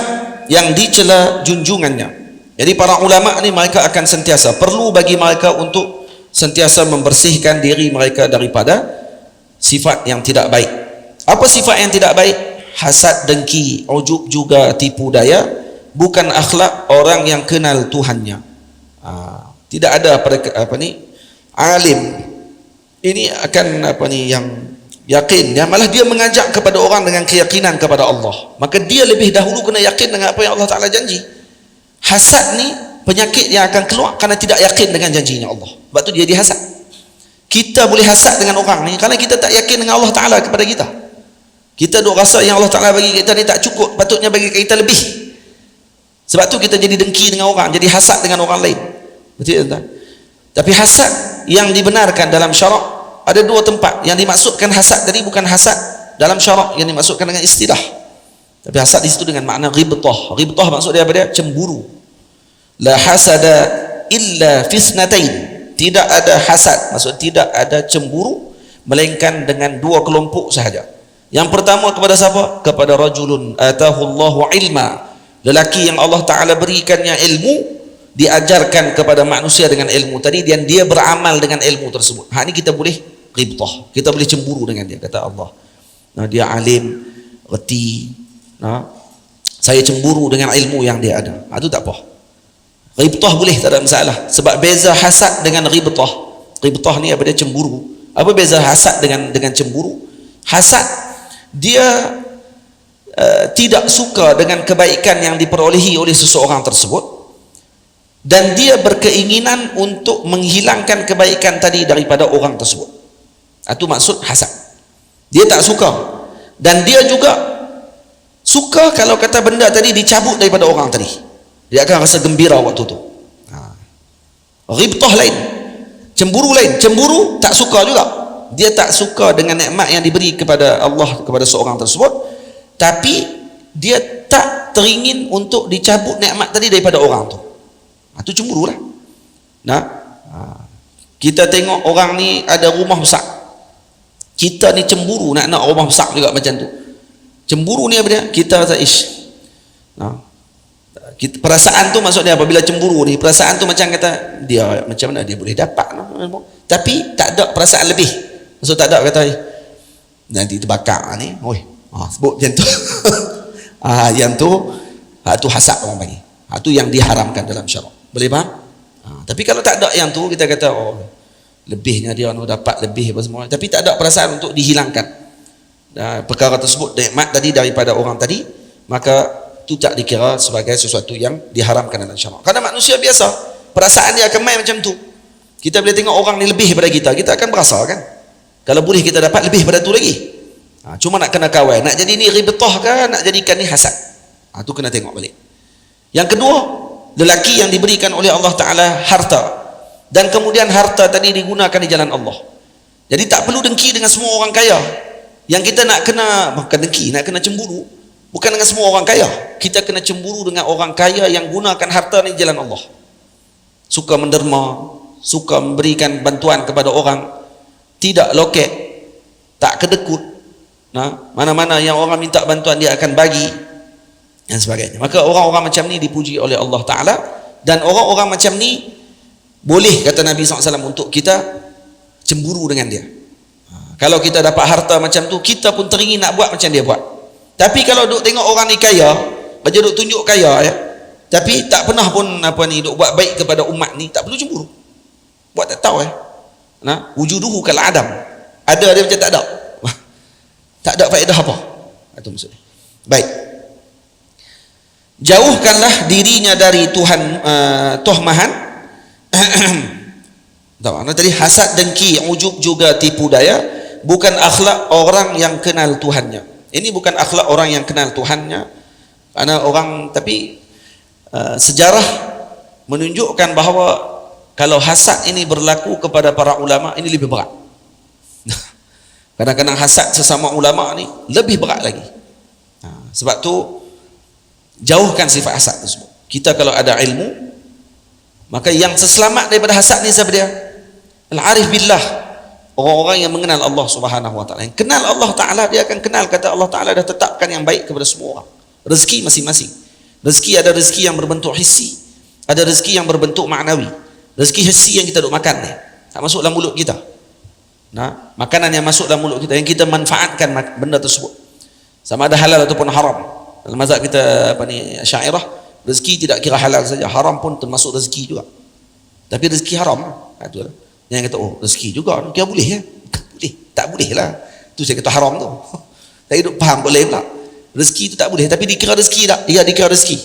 yang dicela junjungannya. Jadi para ulama ni mereka akan sentiasa, perlu bagi mereka untuk sentiasa membersihkan diri mereka daripada sifat yang tidak baik. Apa sifat yang tidak baik? Hasad, dengki, ujub juga tipu daya, bukan akhlak orang yang kenal Tuhannya. Tidak ada pada alim ini akan yang yakin, yang malah dia mengajak kepada orang dengan keyakinan kepada Allah. Maka dia lebih dahulu kena yakin dengan apa yang Allah Ta'ala janji. Hasad ni penyakit yang akan keluar kerana tidak yakin dengan janjinya Allah. Sebab tu dia dihasad. Kita boleh hasad dengan orang ni kerana kita tak yakin dengan Allah Ta'ala kepada kita. Kita duk rasa yang Allah Ta'ala bagi kita ni tak cukup, patutnya bagi kita lebih. Sebab tu kita jadi dengki dengan orang, jadi hasad dengan orang lain. Betul tak? Tapi hasad yang dibenarkan dalam syarak ada dua tempat. Yang dimaksudkan hasad tadi bukan hasad dalam syarak yang dimaksudkan dengan istilah. Tapi hasad di situ dengan makna ghibtah. Ghibtah maksud dia apa dia? Cemburu. La hasada illa fisnatain. Tidak ada hasad, maksud tidak ada cemburu melainkan dengan dua kelompok sahaja. Yang pertama kepada siapa? Kepada rajulun atahullahu ilma. Lelaki yang Allah Ta'ala berikannya ilmu, diajarkan kepada manusia dengan ilmu tadi, dan dia beramal dengan ilmu tersebut. Ini kita boleh ghibtah, kita boleh cemburu dengan dia, kata Allah. Dia alim, reti, saya cemburu dengan ilmu yang dia ada. Itu tak apa. Ghibtah boleh, tak ada masalah. Sebab beza hasad dengan ghibtah. Ghibtah ni apa dia? Cemburu. Apa beza hasad dengan cemburu? Hasad, dia tidak suka dengan kebaikan yang diperolehi oleh seseorang tersebut, dan dia berkeinginan untuk menghilangkan kebaikan tadi daripada orang tersebut. Itu maksud hasad. Dia tak suka, dan dia juga suka kalau kata benda tadi dicabut daripada orang tadi. Dia akan rasa gembira waktu tu. Ghibtah lain, cemburu lain. Cemburu tak suka juga. Dia tak suka dengan nikmat yang diberi kepada Allah kepada seorang tersebut, tapi dia tak teringin untuk dicabut nikmat tadi daripada orang tu. Itu cemburu lah. Kita tengok orang ni ada rumah besar, kita ni cemburu nak rumah besar juga macam tu. Cemburu ni apa dia? Kita rasa perasaan tu maksudnya apabila cemburu ni, perasaan tu macam kata dia macam mana dia boleh dapat, tapi tak ada perasaan lebih. Maksud tak ada kata nanti terbakar ni, sebut macam tu. Yang tu hasad orang bagi. Itu yang diharamkan dalam syarak. Boleh faham? Tapi kalau tak ada yang tu, kita kata lebihnya dia dapat lebih apa semua, tapi tak ada perasaan untuk dihilangkan perkara tersebut, nikmat tadi daripada orang tadi, maka itu tak dikira sebagai sesuatu yang diharamkan dalam syarak. Karena manusia biasa, perasaan dia akan main macam tu. Kita boleh tengok orang ni lebih daripada kita akan berasa kan, kalau boleh kita dapat lebih daripada tu lagi. Cuma nak kena kawal, nak jadi ni ghibtah ke, nak jadikan ni hasad. Itu kena tengok balik. Yang kedua, lelaki yang diberikan oleh Allah Ta'ala harta, dan kemudian harta tadi digunakan di jalan Allah. Jadi tak perlu dengki dengan semua orang kaya. Yang kita nak kena, bukan dengki, nak kena cemburu bukan dengan semua orang kaya. Kita kena cemburu dengan orang kaya yang gunakan harta ni di jalan Allah, suka menderma, suka memberikan bantuan kepada orang, tidak loket, tak kedekut, mana-mana yang orang minta bantuan dia akan bagi, dan sebagainya. Maka orang-orang macam ni dipuji oleh Allah Ta'ala, dan orang-orang macam ni boleh, kata Nabi SAW, untuk kita cemburu dengan dia. Kalau kita dapat harta macam tu, kita pun teringin nak buat macam dia buat. Tapi kalau duk tengok orang ni kaya, baca duk tunjuk kaya, tapi tak pernah pun duk buat baik kepada umat ni, tak perlu cemburu. Buat tak tahu wujuduhu kal adam. Ada dia macam tak ada. Tak ada faedah apa. Itu maksudnya. Baik. Jauhkanlah dirinya dari Tuhan tuhmahan. Tadi hasad, dengki, ujub juga tipu daya bukan akhlak orang yang kenal Tuhannya. Ini bukan akhlak orang yang kenal Tuhannya. Karena orang, tapi sejarah menunjukkan bahawa kalau hasad ini berlaku kepada para ulama ini lebih berat. Kadang-kadang hasad sesama ulama ni lebih berat lagi. Sebab tu jauhkan sifat hasad tersebut. Kita kalau ada ilmu, maka yang seselamat daripada hasad ni siapa dia? Al-arif billah, orang-orang yang mengenal Allah Subhanahu wa taala. Yang kenal Allah taala, dia akan kenal, kata Allah taala dah tetapkan yang baik kepada semua orang. Rezeki masing-masing. Rezeki ada rezeki yang berbentuk hissi, ada rezeki yang berbentuk maknawi. Rezeki hissi yang kita duk makan ni, tak masuk dalam mulut kita. Makanan yang masuk dalam mulut kita, yang kita manfaatkan benda tersebut, sama ada halal ataupun haram. Dalam mazhab kita Asy'ariyah, rezeki tidak kira halal saja, haram pun termasuk rezeki juga. Tapi rezeki haram, itulah. Yang kata rezeki juga kira boleh ya? Boleh, tak boleh lah. Tu saya kata haram tu. Tak hidup faham boleh pula. Rezeki tu tak boleh, tapi dikira rezeki tak? Ya, dikira rezeki.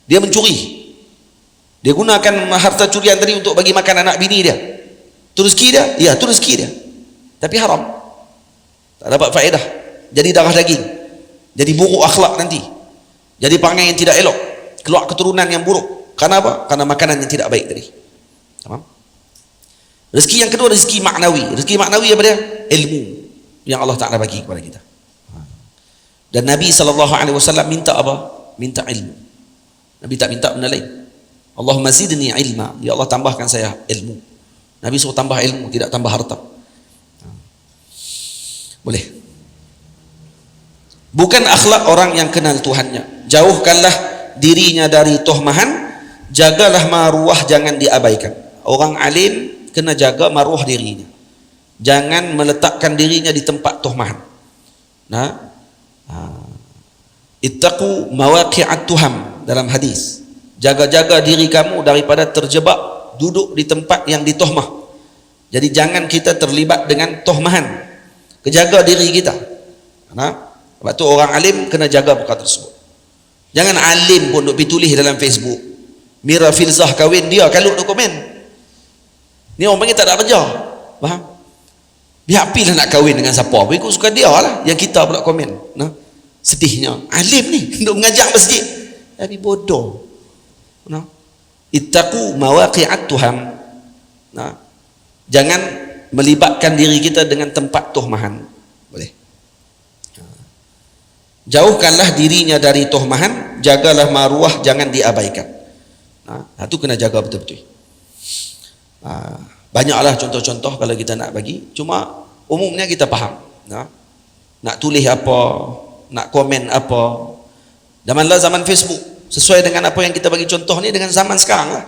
Dia mencuri. Dia gunakan harta curian tadi untuk bagi makan anak bini dia. Tu rezeki dia? Ya, tu rezeki dia. Tapi haram. Tak dapat faedah. Jadi darah daging. Jadi buruk akhlak nanti. Jadi perangai yang tidak elok. Keluar keturunan yang buruk. Karena apa? Karena makanan yang tidak baik tadi. Faham? Rezeki yang kedua, rezeki maknawi. Rezeki maknawi apa dia? Ilmu yang Allah Ta'ala bagi kepada kita. Dan Nabi SAW minta apa? Minta ilmu. Nabi tak minta benda lain. Allahumma zidni ilma. Ya Allah, tambahkan saya ilmu. Nabi suruh tambah ilmu, tidak tambah harta. Boleh. Bukan akhlak orang yang kenal Tuhannya. Jauhkanlah dirinya dari tuhmahan. Jagalah maruah, jangan diabaikan. Orang alim kena jaga maruah dirinya. Jangan meletakkan dirinya di tempat tuhmahan. Ittaqu mawaqi'at tuham dalam hadis. Jaga-jaga diri kamu daripada terjebak duduk di tempat yang dituhmah. Jadi jangan kita terlibat dengan tuhmahan. Kejaga diri kita. Sebab tu orang alim kena jaga perkara tersebut. Jangan alim pun duk tulis dalam Facebook, Mira Filzah kahwin, dia kalau duk komen. Ni orang panggil tak ada kerja. Faham? Biar pilih nak kahwin dengan siapa, ikut suka dia lah. Yang kita pula komen. Sedihnya alim ni duk mengajar masjid tapi bodoh. Ittaqu mawaqi'at tuham. Jangan melibatkan diri kita dengan tempat tuhmahan. Boleh. Jauhkanlah dirinya dari tuhmahan. Jagalah maruah, jangan diabaikan. Itu kena jaga betul-betul. Banyaklah contoh-contoh kalau kita nak bagi. Cuma umumnya kita faham. Nak tulis apa, nak komen apa. Zaman Facebook, sesuai dengan apa yang kita bagi contoh ni dengan zaman sekarang lah.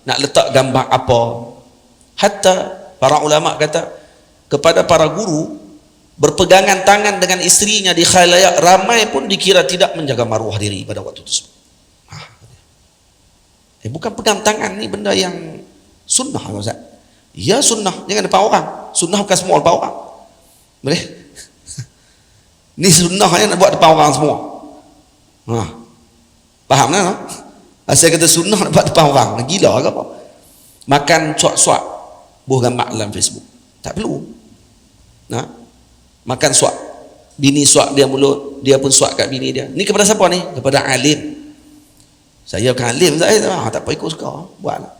Nak letak gambar apa. Hatta para ulama kata kepada para guru, berpegangan tangan dengan isterinya di khalayak ramai pun dikira tidak menjaga maruah diri pada waktu tersebut. Bukan pegang tangan ni benda yang sunnah, Ustaz. Ya sunnah, jangan depan orang. Sunnah bukan semua depan orang. Boleh? Ni sunnah yang nak buat depan orang semua. Faham tak? Saya kata sunnah nak buat depan orang. Gila ke apa? Makan suap-suap, buah gambar dalam Facebook. Tak perlu. Makan suap. Bini suap dia mulut, dia pun suap kat bini dia. Ni kepada siapa ni? Kepada alim. Saya bukan alim, saya tak apa ikut suka. Buatlah.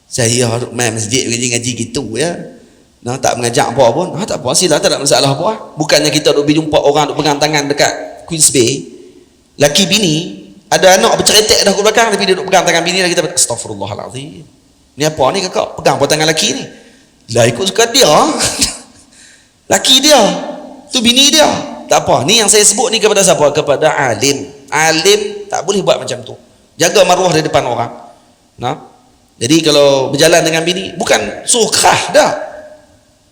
Saya main masjid ngaji gitu ya. Tak mengajak apa pun. Tak apa, sila, tak ada masalah apa. Bukannya kita duk berjumpa orang duk pegang tangan dekat Queens Bay. Laki bini, ada anak berceretek dah ke belakang tapi dia duk pegang tangan bini dah, kita astagfirullahalazim. Ni apa ni kakak? Pegang apa tangan laki ni? Lah ikut suka dia. Laki dia. Tu bini dia. Tak apa. Ni yang saya sebut ni kepada siapa? Kepada alim. Alim tak boleh buat macam tu. Jaga maruah di depan orang. Jadi kalau berjalan dengan bini, bukan suruh kerah dah.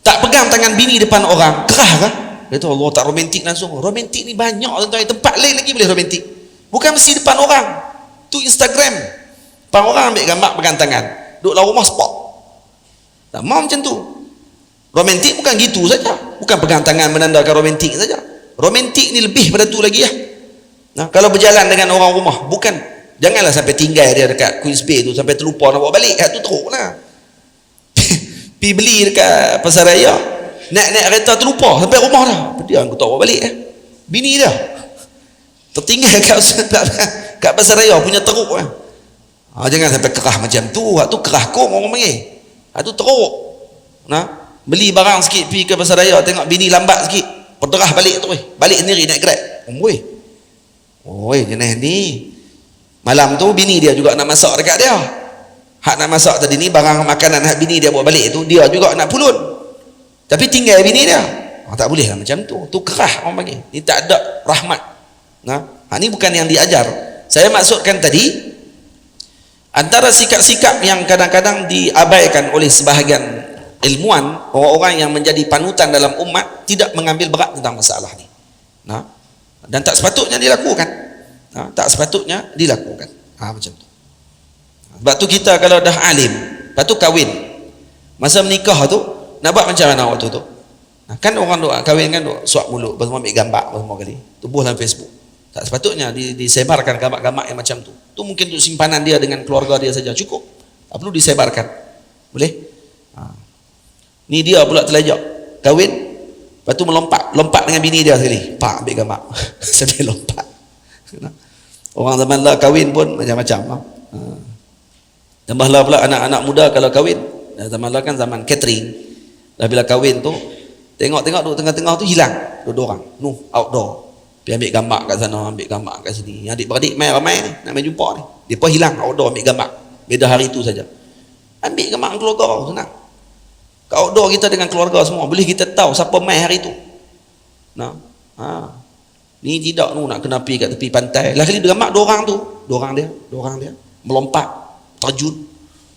Tak pegang tangan bini depan orang, kerah kah? Dia tu Allah tak romantik langsung. Romantik ni banyak tuan-tuan, tempat lain lagi boleh romantik. Bukan mesti depan orang. Tu Instagram. Depan orang ambil gambar pegang tangan. Duduk dalam rumah spot. Tak mau macam tu. Romantik bukan gitu saja, bukan pegang tangan menandakan romantik saja. Romantik ni lebih pada tu lagi ya. Nah, kalau berjalan dengan orang rumah, bukan, janganlah sampai tinggal dia dekat Queens Bay tu sampai terlupa nak bawa balik. Tu teruklah. Pi beli dekat pasar raya, naik kereta terlupa sampai rumah dah. Dia aku tak bawa balik bini dia tertinggal kat pasar raya punya teruk jangan sampai kerah macam tu. Tu kerah kong orang panggil. Tu teruk. Nah, beli barang sikit pergi ke pasar raya, tengok bini lambat sikit, perderah balik tu, balik sendiri naik Grab. Jenis ni malam tu bini dia juga nak masak dekat dia. Hak nak masak tadi ni, barang makanan hak bini dia bawa balik tu, dia juga nak pulun, tapi tinggal bini dia. Tak boleh lah macam tu. Tu kerah orang panggil. Ni tak ada rahmat. Nah, ni bukan yang diajar. Saya maksudkan tadi, antara sikap-sikap yang kadang-kadang diabaikan oleh sebahagian ilmuwan, orang-orang yang menjadi panutan dalam umat, tidak mengambil berat tentang masalah ni. Nah, dan tak sepatutnya dilakukan. Tak sepatutnya dilakukan. Macam tu. Sebab tu kita kalau dah alim, lepas tu kahwin, masa menikah tu nak buat macam mana waktu tu? Kan orang duk kahwin kan duk suap mulut, lepas tu ambil gambar semua kali, tubuh dalam Facebook. Tak sepatutnya disebarkan gambar-gambar yang macam tu. Tu mungkin untuk simpanan dia dengan keluarga dia saja, cukup. Tak perlu disebarkan. Boleh? Ni dia pula terlajak kahwin, lepas tu lompat dengan bini dia sekali, pak ambil gambar sambil lompat. Orang zaman lah kahwin pun macam-macam. Tambah lah pula anak-anak muda kalau kahwin, zaman lah kan zaman catering. Dah bila kahwin tu, tengok-tengok duduk tengah-tengah tu hilang dua orang, outdoor, pergi ambil gambar kat sana, ambil gambar kat sini. Adik-beradik main ramai ni, nak main jumpa ni, dia pun hilang outdoor ambil gambar, beda hari tu saja. Ambil gambar keluarga, senang. Kat outdoor kita dengan keluarga semua, boleh kita tahu siapa main hari tu. Ni tidak nak kena pergi kat tepi pantai. Lah kali gambar dua orang dia melompat, terjun,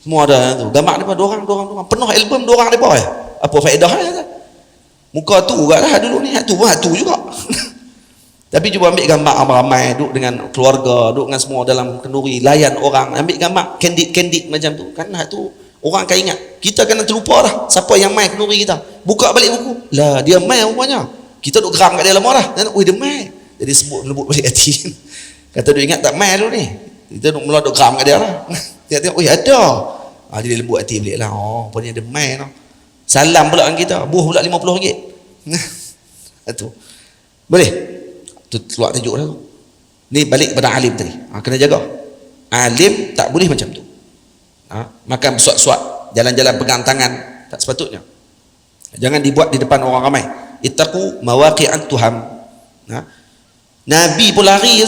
semua ada tu. Gambar depa dua orang, penuh album dua orang depa Apa faedah muka tu juga lah dulu ni, tu juga. Tapi cuba ambil gambar ramai duduk dengan keluarga, duduk dengan semua dalam kenduri, layan orang, ambil gambar candid macam tu kan. Tu orang akan ingat. Kita kena terlupa dah siapa yang main kenduri kita. Buka balik buku, lah dia main rupanya. Kita duduk geram kat dia lama dah, dan dia main, jadi sebut lembut balik hati. Kata dia ingat tak main dulu ni, kita mula duduk geram kat dia lah. Dia tengok, ada. Jadi lembut hati balik lah. Punya dia main lah. Salam pula dengan kita, buh pula RM50. Itu boleh. Tu keluar tajuk dah tu. Ni balik pada alim tadi. Kena jaga. Alim tak boleh macam tu. Makan bersuat-suat, jalan-jalan pegang tangan, tak sepatutnya. Jangan dibuat di depan orang ramai. Ittaqu mawaqi'at tuham. Nabi pun lari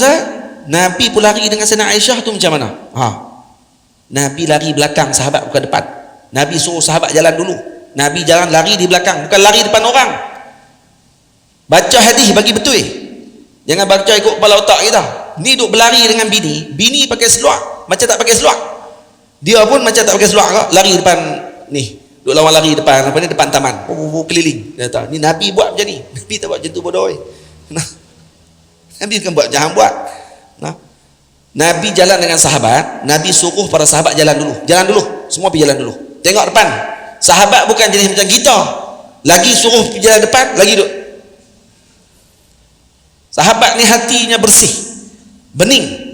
Nabi pun lari dengan Sayyidina Aisyah tu macam mana? Nabi lari belakang, sahabat bukan depan. Nabi suruh sahabat jalan dulu, Nabi jalan lari di belakang, bukan lari depan orang. Baca hadis bagi betul. Jangan baca ikut kepala otak kita. Ni duk berlari dengan bini pakai seluar, macam tak pakai seluar. Dia pun macam tak pakai seluar, lari depan ni, duk lawan lari depan depan taman, keliling. Dia kata, ni Nabi buat macam ni. Nabi tak buat macam tu bodoh. Nabi kan buat jangan buat. Nabi jalan dengan sahabat, Nabi suruh para sahabat jalan dulu, semua pergi jalan dulu, tengok depan. Sahabat bukan jenis macam kita, lagi suruh pergi jalan depan, lagi duduk. Sahabat ni hatinya bersih, bening.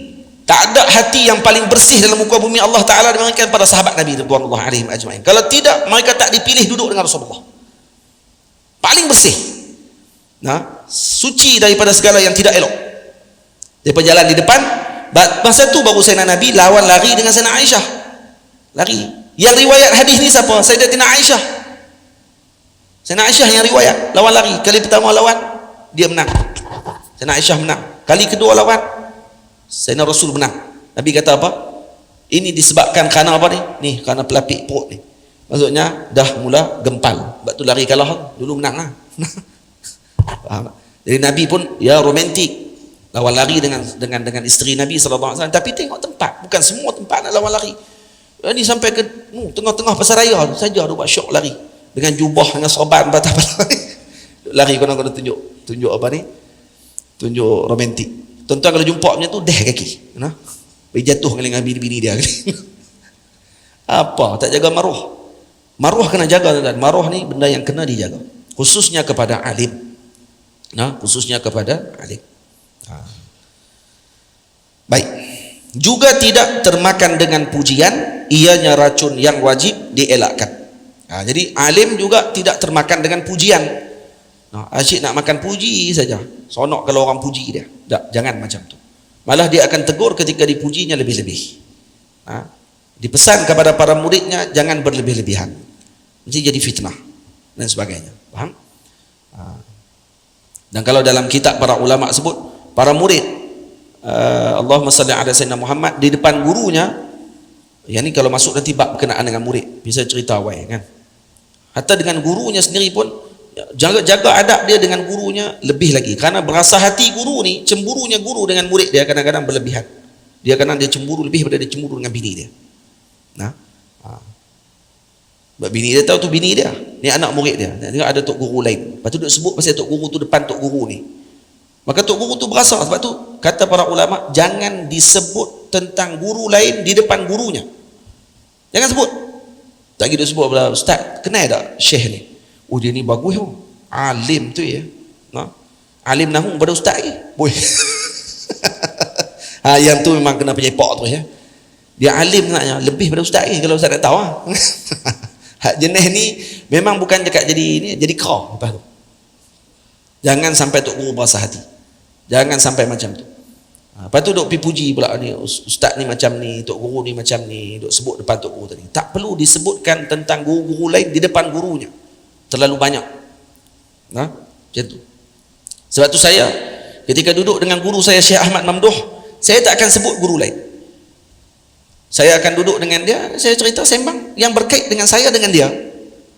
Tak ada hati yang paling bersih dalam muka bumi Allah Ta'ala dibandingkan pada sahabat Nabi radhiyallahu alaihim ajma'in. Kalau tidak, mereka tak dipilih duduk dengan Rasulullah. Paling bersih, suci daripada segala yang tidak elok. Dia berjalan di depan. Masa tu baru Sayyidina Nabi lawan lari dengan Sayyidina Aisyah. Lari. Yang riwayat hadis ni siapa? Sayyidatina Aisyah. Sayyidina Aisyah yang riwayat lawan lari. Kali pertama lawan, dia menang, Sayyidina Aisyah menang. Kali kedua lawan, Sayyidina Rasul menang. Nabi kata apa? Ini disebabkan kerana apa ni? Ni kerana pelapik perut ni. Maksudnya dah mula gempal. Sebab tu lari kalah, dulu menang lah. Faham tak? Jadi Nabi pun ya romantik, lawan lari dengan isteri Nabi SAW. Tapi tengok tempat, bukan semua tempat nak lawan lari. Ini sampai ke tengah-tengah pasar raya saja dia buat syok lari dengan jubah, dengan sorban patah-patah. Lari kena tunjuk apa ni? Tunjuk romantik. Tuan-tuan kalau jumpa macam tu, dah kaki. Pergi jatuh dengan bini-bini dia. Apa? Tak jaga maruah. Maruah kena jaga, dan maruah ni benda yang kena dijaga, khususnya kepada alim. Nah, khususnya kepada alim. Baik. Juga tidak termakan dengan pujian, ianya racun yang wajib dielakkan. Jadi alim juga tidak termakan dengan pujian. Asyik nak makan puji saja, sonok kalau orang puji dia. Tak, jangan macam tu. Malah dia akan tegur ketika dipujinya lebih-lebih. Dipesan kepada para muridnya jangan berlebih-lebihan, nanti jadi fitnah dan sebagainya. Faham? Dan kalau dalam kitab para ulama sebut, para murid Allahumma salli ala sayyidina Muhammad di depan gurunya, yang ni kalau masuk nanti bab berkenaan dengan murid, bisa cerita awal kan. Hatta dengan gurunya sendiri pun jaga adab dia dengan gurunya lebih lagi, karena berasa hati guru ni, cemburunya guru dengan murid dia kadang-kadang berlebihan. Dia cemburu lebih daripada dia cemburu dengan bini dia. Sebab bini dia tahu tu bini dia, ni anak murid dia. Tengok ada tok guru lain, lepas tu dia sebut pasal tok guru tu depan tok guru ni. Maka tok guru tu berasa. Sebab tu kata para ulama, jangan disebut tentang guru lain di depan gurunya. Jangan sebut. Tak kira sebut pula, ustaz kenal tak syekh ni? Oh dia ni bagus tu, alim tu ya. Alim nahu pada ustaz lagi. Boy. Yang tu memang kena penyepak tu ya. Dia alim naknya lebih pada ustaz lagi kalau ustaz nak tahu. Hak jenis ni memang bukan dekat jadi ni, jadi kau lepas tu. Jangan sampai tok guru berasa hati. Jangan sampai macam tu. Lepas tu duk pergi puji pula ni, ustaz ni macam ni, tok guru ni macam ni, duk sebut depan tok guru tadi. Tak perlu disebutkan tentang guru-guru lain di depan gurunya. Terlalu banyak. Macam tu. Sebab tu saya ketika duduk dengan guru saya Syekh Ahmad Mamduh, saya tak akan sebut guru lain. Saya akan duduk dengan dia, saya cerita sembang yang berkait dengan saya dengan dia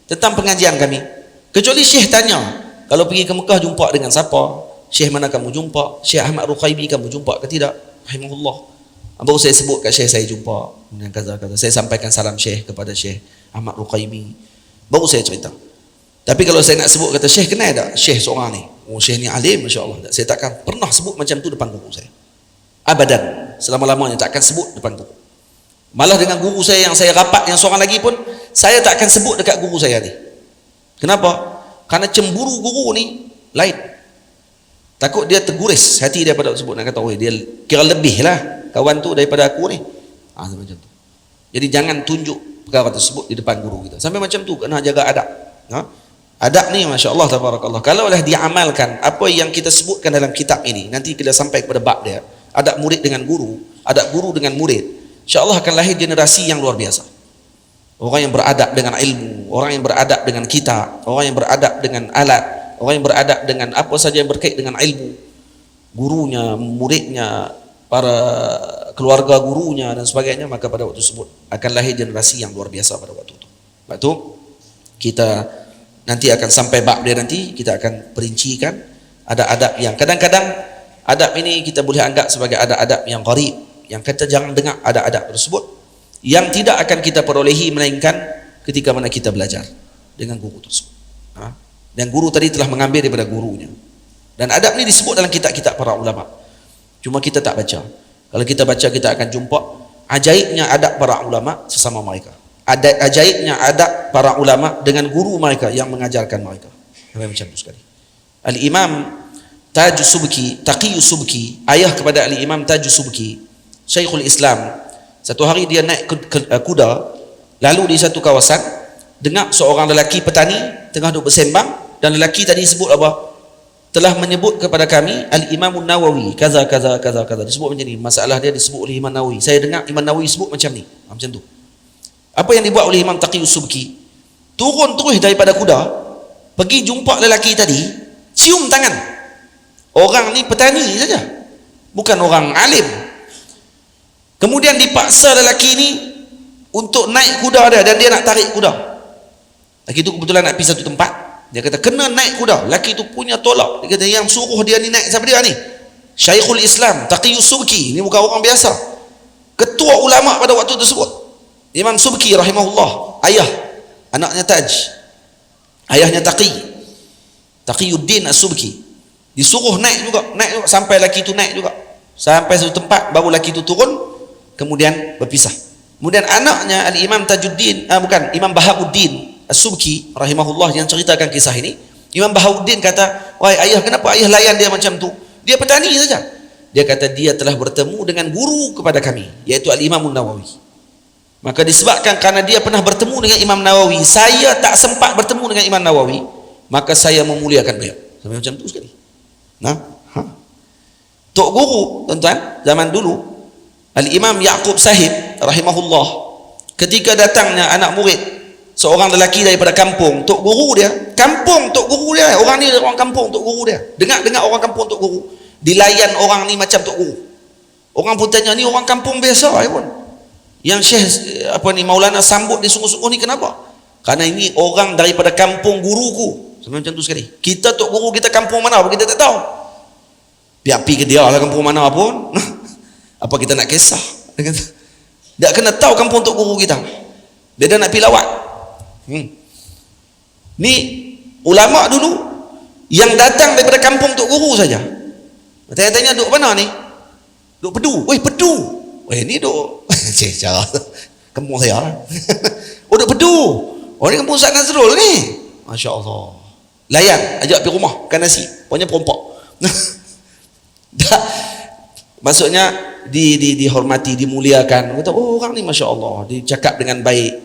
tentang pengajian kami. Kecuali Syekh tanya, kalau pergi ke Mekah jumpa dengan siapa? Syekh mana kamu jumpa? Syekh Ahmad Ruqaibi kamu jumpa ke tidak? Rahimahullah. Baru saya sebut kat Syekh saya jumpa dengan kata-kata. Saya sampaikan salam Syekh kepada Syekh Ahmad Ruqaibi. Baru saya cerita. Tapi kalau saya nak sebut kata Syekh kenal tak? Syekh seorang ni. Oh Syekh ni alim masya-Allah. Saya takkan pernah sebut macam tu depan guru saya. Abadan. Selama-lamanya takkan sebut depan guru. Malah dengan guru saya yang saya rapat yang seorang lagi pun, saya tak akan sebut dekat guru saya ni. Kenapa? Karena cemburu guru ni lain. Takut dia terguris hati dia pada sebut, nak kata oh dia kira lebih lah kawan tu daripada aku ni. Macam tu. Jadi jangan tunjuk perkara tersebut di depan guru kita. Sampai macam tu kena jaga adab. Adab ni masya-Allah tabarakallah. Kalau dah diamalkan apa yang kita sebutkan dalam kitab ini, nanti kita sampai kepada bab dia, adab murid dengan guru, adab guru dengan murid, insya-Allah akan lahir generasi yang luar biasa. Orang yang beradab dengan ilmu, orang yang beradab dengan kitab, orang yang beradab dengan alat, orang yang beradab dengan apa saja yang berkait dengan ilmu, gurunya, muridnya, para keluarga gurunya dan sebagainya. Maka pada waktu tersebut akan lahir generasi yang luar biasa pada waktu itu. Sebab itu kita nanti akan sampai bab dia, nanti kita akan perincikan ada adab yang kadang-kadang adab ini kita boleh anggap sebagai adab-adab yang gharib, yang kita jangan dengar adab-adab tersebut, yang tidak akan kita perolehi melainkan ketika mana kita belajar dengan guru tersebut. Dan guru tadi telah mengambil daripada gurunya. Dan adab ni disebut dalam kitab-kitab para ulama. Cuma kita tak baca. Kalau kita baca, kita akan jumpa ajaibnya adab para ulama sesama mereka. Ajaibnya adab para ulama dengan guru mereka yang mengajarkan mereka. Macam tu sekali. Al-Imam Taj Subki, Taqi Subki, ayah kepada Al-Imam Taj Subki, Syekhul Islam, satu hari dia naik kuda, lalu di satu kawasan dengar seorang lelaki petani tengah duduk bersembang. Dan lelaki tadi sebut apa? Telah menyebut kepada kami Al-Imam Nawawi kaza kaza kaza kaza. Disebut macam ni. Masalah dia disebut oleh Imam Nawawi. Saya dengar Imam Nawawi sebut macam ni. Macam tu. Apa yang dibuat oleh Imam Taqi Subki? Turun terus daripada kuda, pergi jumpa lelaki tadi, cium tangan. Orang ni petani saja, bukan orang alim. Kemudian dipaksa lelaki ni untuk naik kuda dia, dan dia nak tarik kuda. Lelaki tu kebetulan nak pergi satu tempat. Dia kata kena naik kuda. Lelaki tu punya tolak. Dia kata yang suruh dia ni naik siapa dia ni? Syekhul Islam Taqi Subki. Ni bukan orang biasa, ketua ulama pada waktu tersebut. Imam Subki rahimahullah, ayah anaknya Taj, ayahnya Taqiyuddin As-Subki. Disuruh naik juga sampai lelaki tu naik juga. Sampai satu tempat baru lelaki tu turun, kemudian berpisah. Kemudian anaknya Al-Imam Tajuddin, bukan, Imam Bahauddin As-Subki rahimahullah yang ceritakan kisah ini. Imam Bahauddin kata, wahai ayah, kenapa ayah layan dia macam tu? Dia petani saja. Dia kata dia telah bertemu dengan guru kepada kami, yaitu Al-Imam Nawawi. Maka disebabkan karena dia pernah bertemu dengan Imam Nawawi, saya tak sempat bertemu dengan Imam Nawawi, maka saya memuliakan beliau. Sampai macam tu sekali. Tok guru, tuan-tuan, zaman dulu Al-Imam Yaqub Sahib rahimahullah, ketika datangnya anak murid seorang lelaki daripada kampung, tok guru dia, kampung tok guru dia, orang ni orang kampung tok guru dia, dengar orang kampung tok guru, dilayan orang ni macam tok guru. Orang pun tanya, ni orang kampung biasa ya pun, yang Syekh Maulana sambut di sungguh-sungguh ni kenapa? Karena ini orang daripada kampung guruku. Sampai macam tu sekali. Kita tok guru kita kampung mana apa kita tak tahu. Biar pergi ke dia lah kampung mana pun. Apa kita nak kisah? Dia kena tahu kampung tok guru kita. Dia dah nak pergi lawat. Ni ulama dulu yang datang daripada kampung tok guru saja. Tanya-tanya duk mana ni? Duk Pedu. Weh, Pedu. Weh, ni duk cara kampung saya lah. Oh, duk Pedu. Oh, ni kampung Ustaz Nazrul ni. Masya-Allah. Layan, ajak pergi rumah makan nasi. Pokoknya perompak. Maksudnya dihormati, dimuliakan. Kata, oh orang ni Masya Allah, dicakap dengan baik.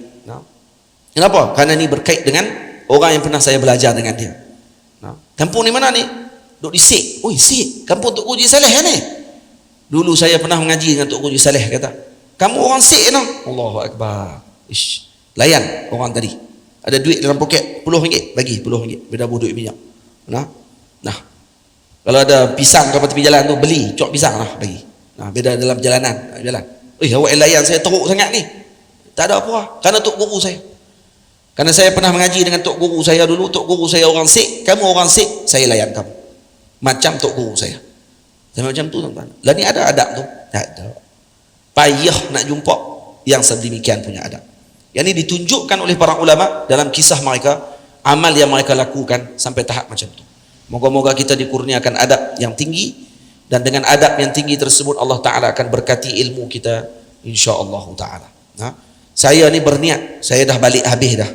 Kenapa? Karena ni berkait dengan orang yang pernah saya belajar dengan dia. Kampung ni mana ni? Duk di Sik. Oh, Sik. Kampung Tok Guru Haji Saleh ni. Dulu saya pernah mengaji dengan Tok Guru Haji Saleh, kata, kamu orang Sik no? Allahu Akbar. Ish. Layan orang tadi. Ada duit dalam poket, RM10, bagi RM10. Beda duit minyak. Nah. Kalau ada pisang ke tepi jalan tu, beli cok pisang lah bagi. Beda dalam jalanan, jalan. Awak layan saya teruk sangat ni. Tak ada apa, karena tok guru saya. Karena saya pernah mengaji dengan tok guru saya dulu. Tok guru saya orang Sik, kamu orang Sik, saya layan kamu. Macam tok guru saya. Sampai macam tu tuan-tuan. Lah ni ada adab tu? Tak ada. Payah nak jumpa yang sedemikian punya adab. Yang ini ditunjukkan oleh para ulama dalam kisah mereka, amal yang mereka lakukan sampai tahap macam tu. Moga-moga kita dikurniakan adab yang tinggi, dan dengan adab yang tinggi tersebut Allah Ta'ala akan berkati ilmu kita insya-Allah Ta'ala. Saya ni berniat, saya dah balik habis dah.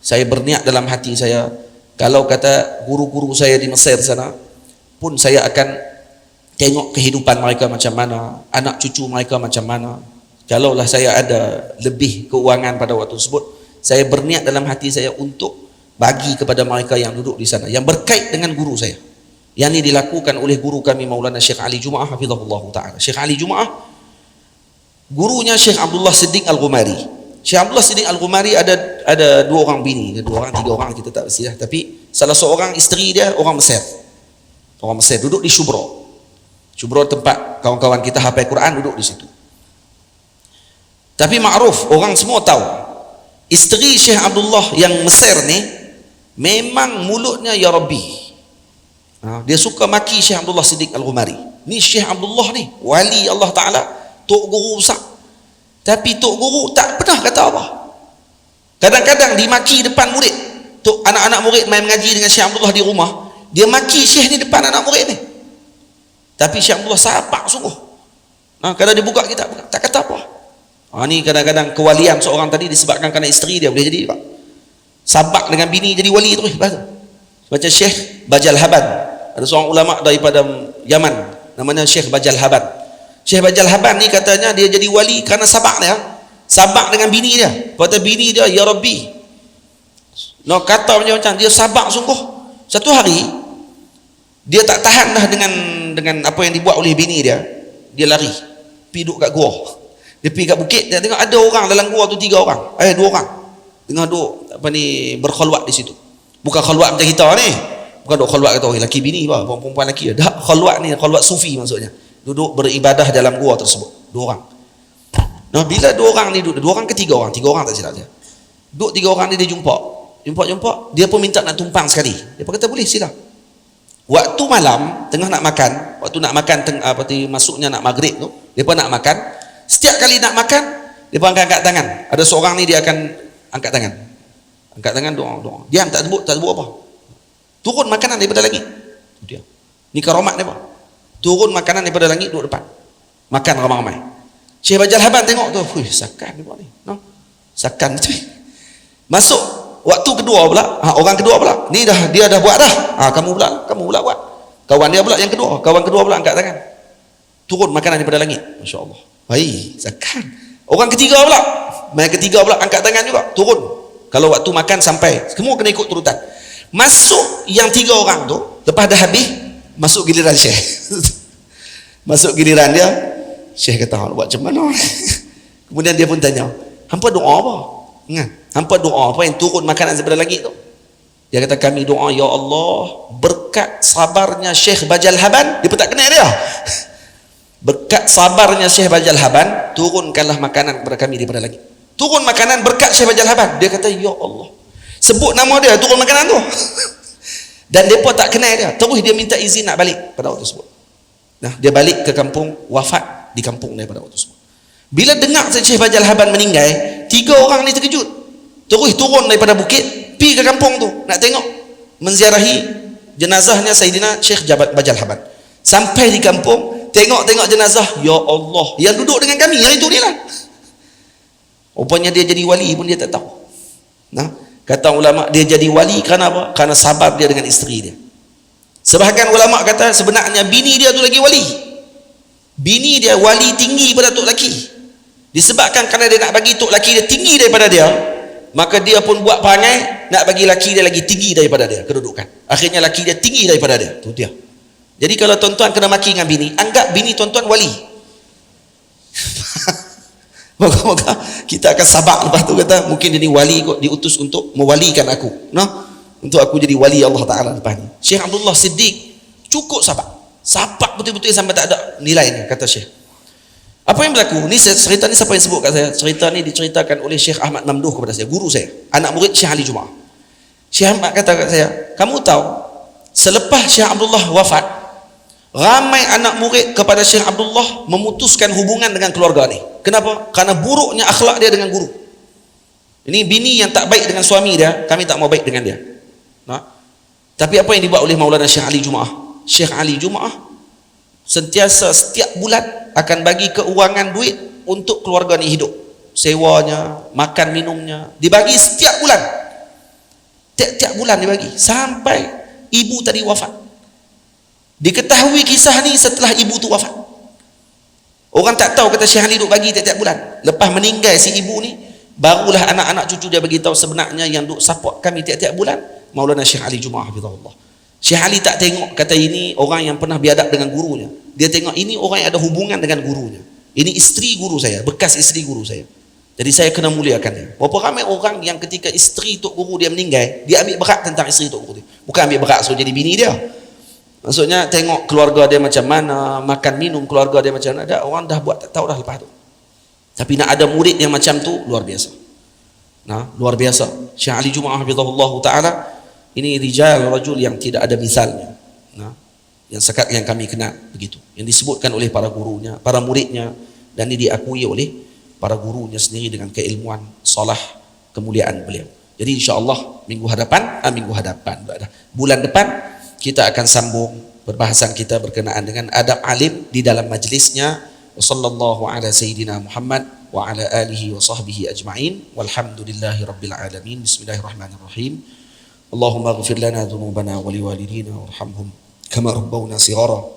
Saya berniat dalam hati saya, kalau kata guru-guru saya di Mesir sana pun saya akan tengok kehidupan mereka macam mana, anak cucu mereka macam mana. Kalaulah saya ada lebih keuangan pada waktu tersebut, saya berniat dalam hati saya untuk bagi kepada mereka yang duduk di sana, yang berkait dengan guru saya. Yang ini dilakukan oleh guru kami Maulana Syekh Ali Jumaah hafizahullah ta'ala. Syekh Ali Jumaah, gurunya Syekh Abdullah Siddiq Al-Ghumari. Syekh Abdullah Siddiq Al-Ghumari ada dua orang bini, dua orang, tiga orang kita tak pastilah, tapi salah seorang isteri dia orang Mesir. Orang Mesir duduk di Shubro. Shubro tempat kawan-kawan kita hafal Quran duduk di situ. Tapi makruf, orang semua tahu isteri Syekh Abdullah yang Mesir ni memang mulutnya ya Rabbi. Dia suka maki Syekh Abdullah Siddiq Al-Ghumari. Ni Syekh Abdullah ni wali Allah Ta'ala, tok guru besar. Tapi tok guru tak pernah kata apa. Kadang-kadang dimaki depan murid. Tok anak-anak murid main mengaji dengan Syekh Abdullah di rumah, dia maki Syekh ni depan anak murid ni. Tapi Syekh Abdullah sabar sungguh. Kadang dia buka kitab, tak kata apa. Ni kadang-kadang kewalian seorang tadi disebabkan kerana isteri dia boleh jadi, Pak. Sabak dengan bini jadi wali terus. Macam Syekh Bajal Haban, ada seorang ulama daripada Yaman namanya Syekh Bajal Haban. Syekh Bajal Haban ni katanya dia jadi wali kerana sabak dia, sabak dengan bini dia. Kata bini dia, ya Rabbi, kata macam dia sabak sungguh. Satu hari dia tak tahan dah dengan apa yang dibuat oleh bini dia, dia lari pergi duduk kat gua. Dia pergi kat bukit, dia tengok ada orang dalam gua tu, 3 orang, 2 orang tengah duduk berkhulwat di situ. Bukan khulwat macam kita ni, bukan duduk khulwat kata laki bini apa, perempuan laki. Dah khulwat ni, khulwat sufi maksudnya, duduk beribadah dalam gua tersebut, 2 orang. Bila 2 orang ni duduk, 2 orang ke 3 orang, 3 orang tak silap dia, duduk 3 orang ni dia jumpa, dia pun minta nak tumpang sekali. Dia pun kata boleh, sila. Waktu malam tengah nak makan, masuknya nak maghrib tu, dia pun nak makan. Setiap kali nak makan, dia pun angkat tangan. Ada seorang ni dia akan angkat tangan, doa. Diam, tak sebut apa. Turun makanan daripada langit. Dia. Ni karamat dia, Pak. Turun makanan daripada langit, duduk depan. Makan ramai-ramai. Syekh Bajal Haban tengok tu, "Fuh, sakan ni buat ni." No. Sakan tu. Masuk waktu kedua pula, orang kedua pula. Ni dia dah buat dah. Kamu pula buat. Kawan dia pula yang kedua, kawan kedua pula angkat tangan. Turun makanan daripada langit. Masya-Allah. Baik, sakan. Orang ketiga pula. Yang ketiga pula angkat tangan juga, turun. Kalau waktu makan sampai, semua kena ikut turutan. Masuk yang 3 orang tu, lepas dah habis, masuk giliran Syekh. Masuk giliran dia, Syekh kata, "Buat macam mana?" Kemudian dia pun tanya, "Hampa doa apa?" Hampa doa apa yang turun makanan daripada langit tu? Dia kata, "Kami doa, ya Allah, berkat sabarnya Syekh Bajal Haban," dia pun tak kenal dia. "Berkat sabarnya Syekh Bajal Haban, turunkanlah makanan kepada kami daripada langit." Turun makanan berkat Syekh Bajal Haban. Dia kata, "Ya Allah." Sebut nama dia, turun makanan tu. Dan mereka tak kenal dia. Terus dia minta izin nak balik pada waktu tersebut. Nah, dia balik ke kampung, wafat di kampung dia pada waktu tersebut. Bila dengar Syekh Bajal Haban meninggal, 3 orang ni terkejut. Terus turun daripada bukit, pergi ke kampung tu nak tengok, menziarahi jenazahnya Sayyidina Syekh Bajal Haban. Sampai di kampung, tengok jenazah, ya Allah, yang duduk dengan kami yang itu ni lah. Rupanya dia jadi wali pun dia tak tahu. Nah, kata ulama, dia jadi wali kerana apa? Kerana sabar dia dengan isteri dia. Sebahagian ulama kata sebenarnya bini dia tu lagi wali. Bini dia wali tinggi pada tok laki. Disebabkan kerana dia nak bagi tok laki dia tinggi daripada dia, maka dia pun buat perangai nak bagi laki dia lagi tinggi daripada dia kedudukan. Akhirnya laki dia tinggi daripada dia. Tu dia. Jadi kalau tuan-tuan kena maki dengan bini, anggap bini tuan-tuan wali. Moga-moga kita akan sabar lepas tu, kata mungkin dia ni wali kot, diutus untuk mewalikan aku, untuk aku jadi wali Allah Ta'ala lepas ni. Syekh Abdullah Siddiq cukup sabar betul-betul sampai tak ada nilainya, kata Syekh. Apa yang berlaku ni? Cerita ni siapa yang sebut kat saya? Cerita ni diceritakan oleh Syekh Ahmad Mamduh kepada saya, guru saya, anak murid Syekh Ali Jumaah. Syekh Ahmad kata kat saya, "Kamu tahu selepas Syekh Abdullah wafat, ramai anak murid kepada Syekh Abdullah memutuskan hubungan dengan keluarga ni. Kenapa? Karena buruknya akhlak dia dengan guru. Ini bini yang tak baik dengan suami dia, kami tak mau baik dengan dia." Tapi apa yang dibuat oleh Maulana Syekh Ali Jumaah? Syekh Ali Jumaah sentiasa setiap bulan akan bagi keuangan duit untuk keluarga ni hidup. Sewanya, makan minumnya, dibagi setiap bulan. Tiap-tiap bulan dibagi. Sampai ibu tadi wafat. Diketahui kisah ni setelah ibu tu wafat. Orang tak tahu, kata Syekh Ali duk bagi tiap-tiap bulan. Lepas meninggal si ibu ni, barulah anak-anak cucu dia beritahu sebenarnya yang duk support kami tiap-tiap bulan Maulana Syekh Ali Jumaah hafizahullah. Syekh Ali tak tengok, kata ini orang yang pernah biadab dengan gurunya. Dia tengok ini orang yang ada hubungan dengan gurunya. Ini isteri guru saya, bekas isteri guru saya. Jadi saya kena muliakan dia. Berapa ramai orang yang ketika isteri tok guru dia meninggal, dia ambil berat tentang isteri tok guru dia. Bukan ambil berat so jadi bini dia. Maksudnya tengok keluarga dia macam mana, makan minum keluarga dia macam mana. Ada orang dah buat tak tahu dah lepas tu. Tapi nak ada murid yang macam tu, luar biasa. Luar biasa. Syekh Ali Jumaah hafizahullah taala, ini rijal rajul yang tidak ada misalnya. Yang sekat yang kami kenal begitu. Yang disebutkan oleh para gurunya, para muridnya, dan ini diakui oleh para gurunya sendiri dengan keilmuan, salah, kemuliaan beliau. Jadi insya-Allah bulan depan kita akan sambung perbahasan kita berkenaan dengan adab alim di dalam majlisnya. Wassallallahu ala sayyidina Muhammad wa ala alihi wa sahbihi ajma'in walhamdulillahi rabbil alamin. Bismillahirrahmanirrahim. Allahumma ighfir lana dhunubana wa liwalidina warhamhum kama rabbawna shighara.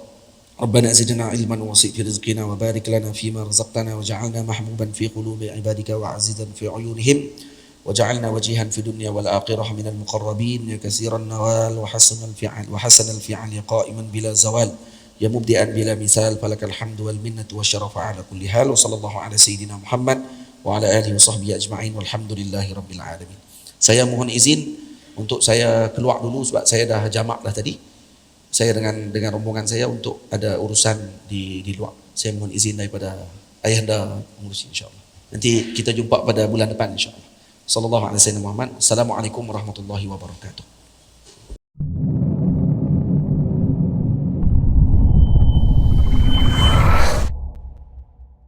Rabbana zidna ilman wa wasi' fi rizqina wa barik lana fima razaqtana waj'alna mahbuban fi qulubi ibadika wa 'azizan fi 'uyunihim waj'alna wajihan fi dunya wal akhirah minal muqarrabin ya katsiran nawal wa hasanal fi'al qa'iman bila zawal ya mubdi'an bila misal falakal hamdu wal minnatu wasyarafu ala kulli hal. Wa sallallahu ala sayyidina Muhammad wa ala alihi wa sahbihi ajma'in walhamdulillahi rabbil alamin. Saya mohon izin untuk saya keluar dulu sebab saya dah jamak dah tadi. Saya dengan rombongan saya untuk ada urusan di luar. Saya mohon izin daripada ayahanda mengurusi insya-Allah. Nanti kita jumpa pada bulan depan insya-Allah. Sallallahu alaihi wasallam. Assalamualaikum warahmatullahi wabarakatuh.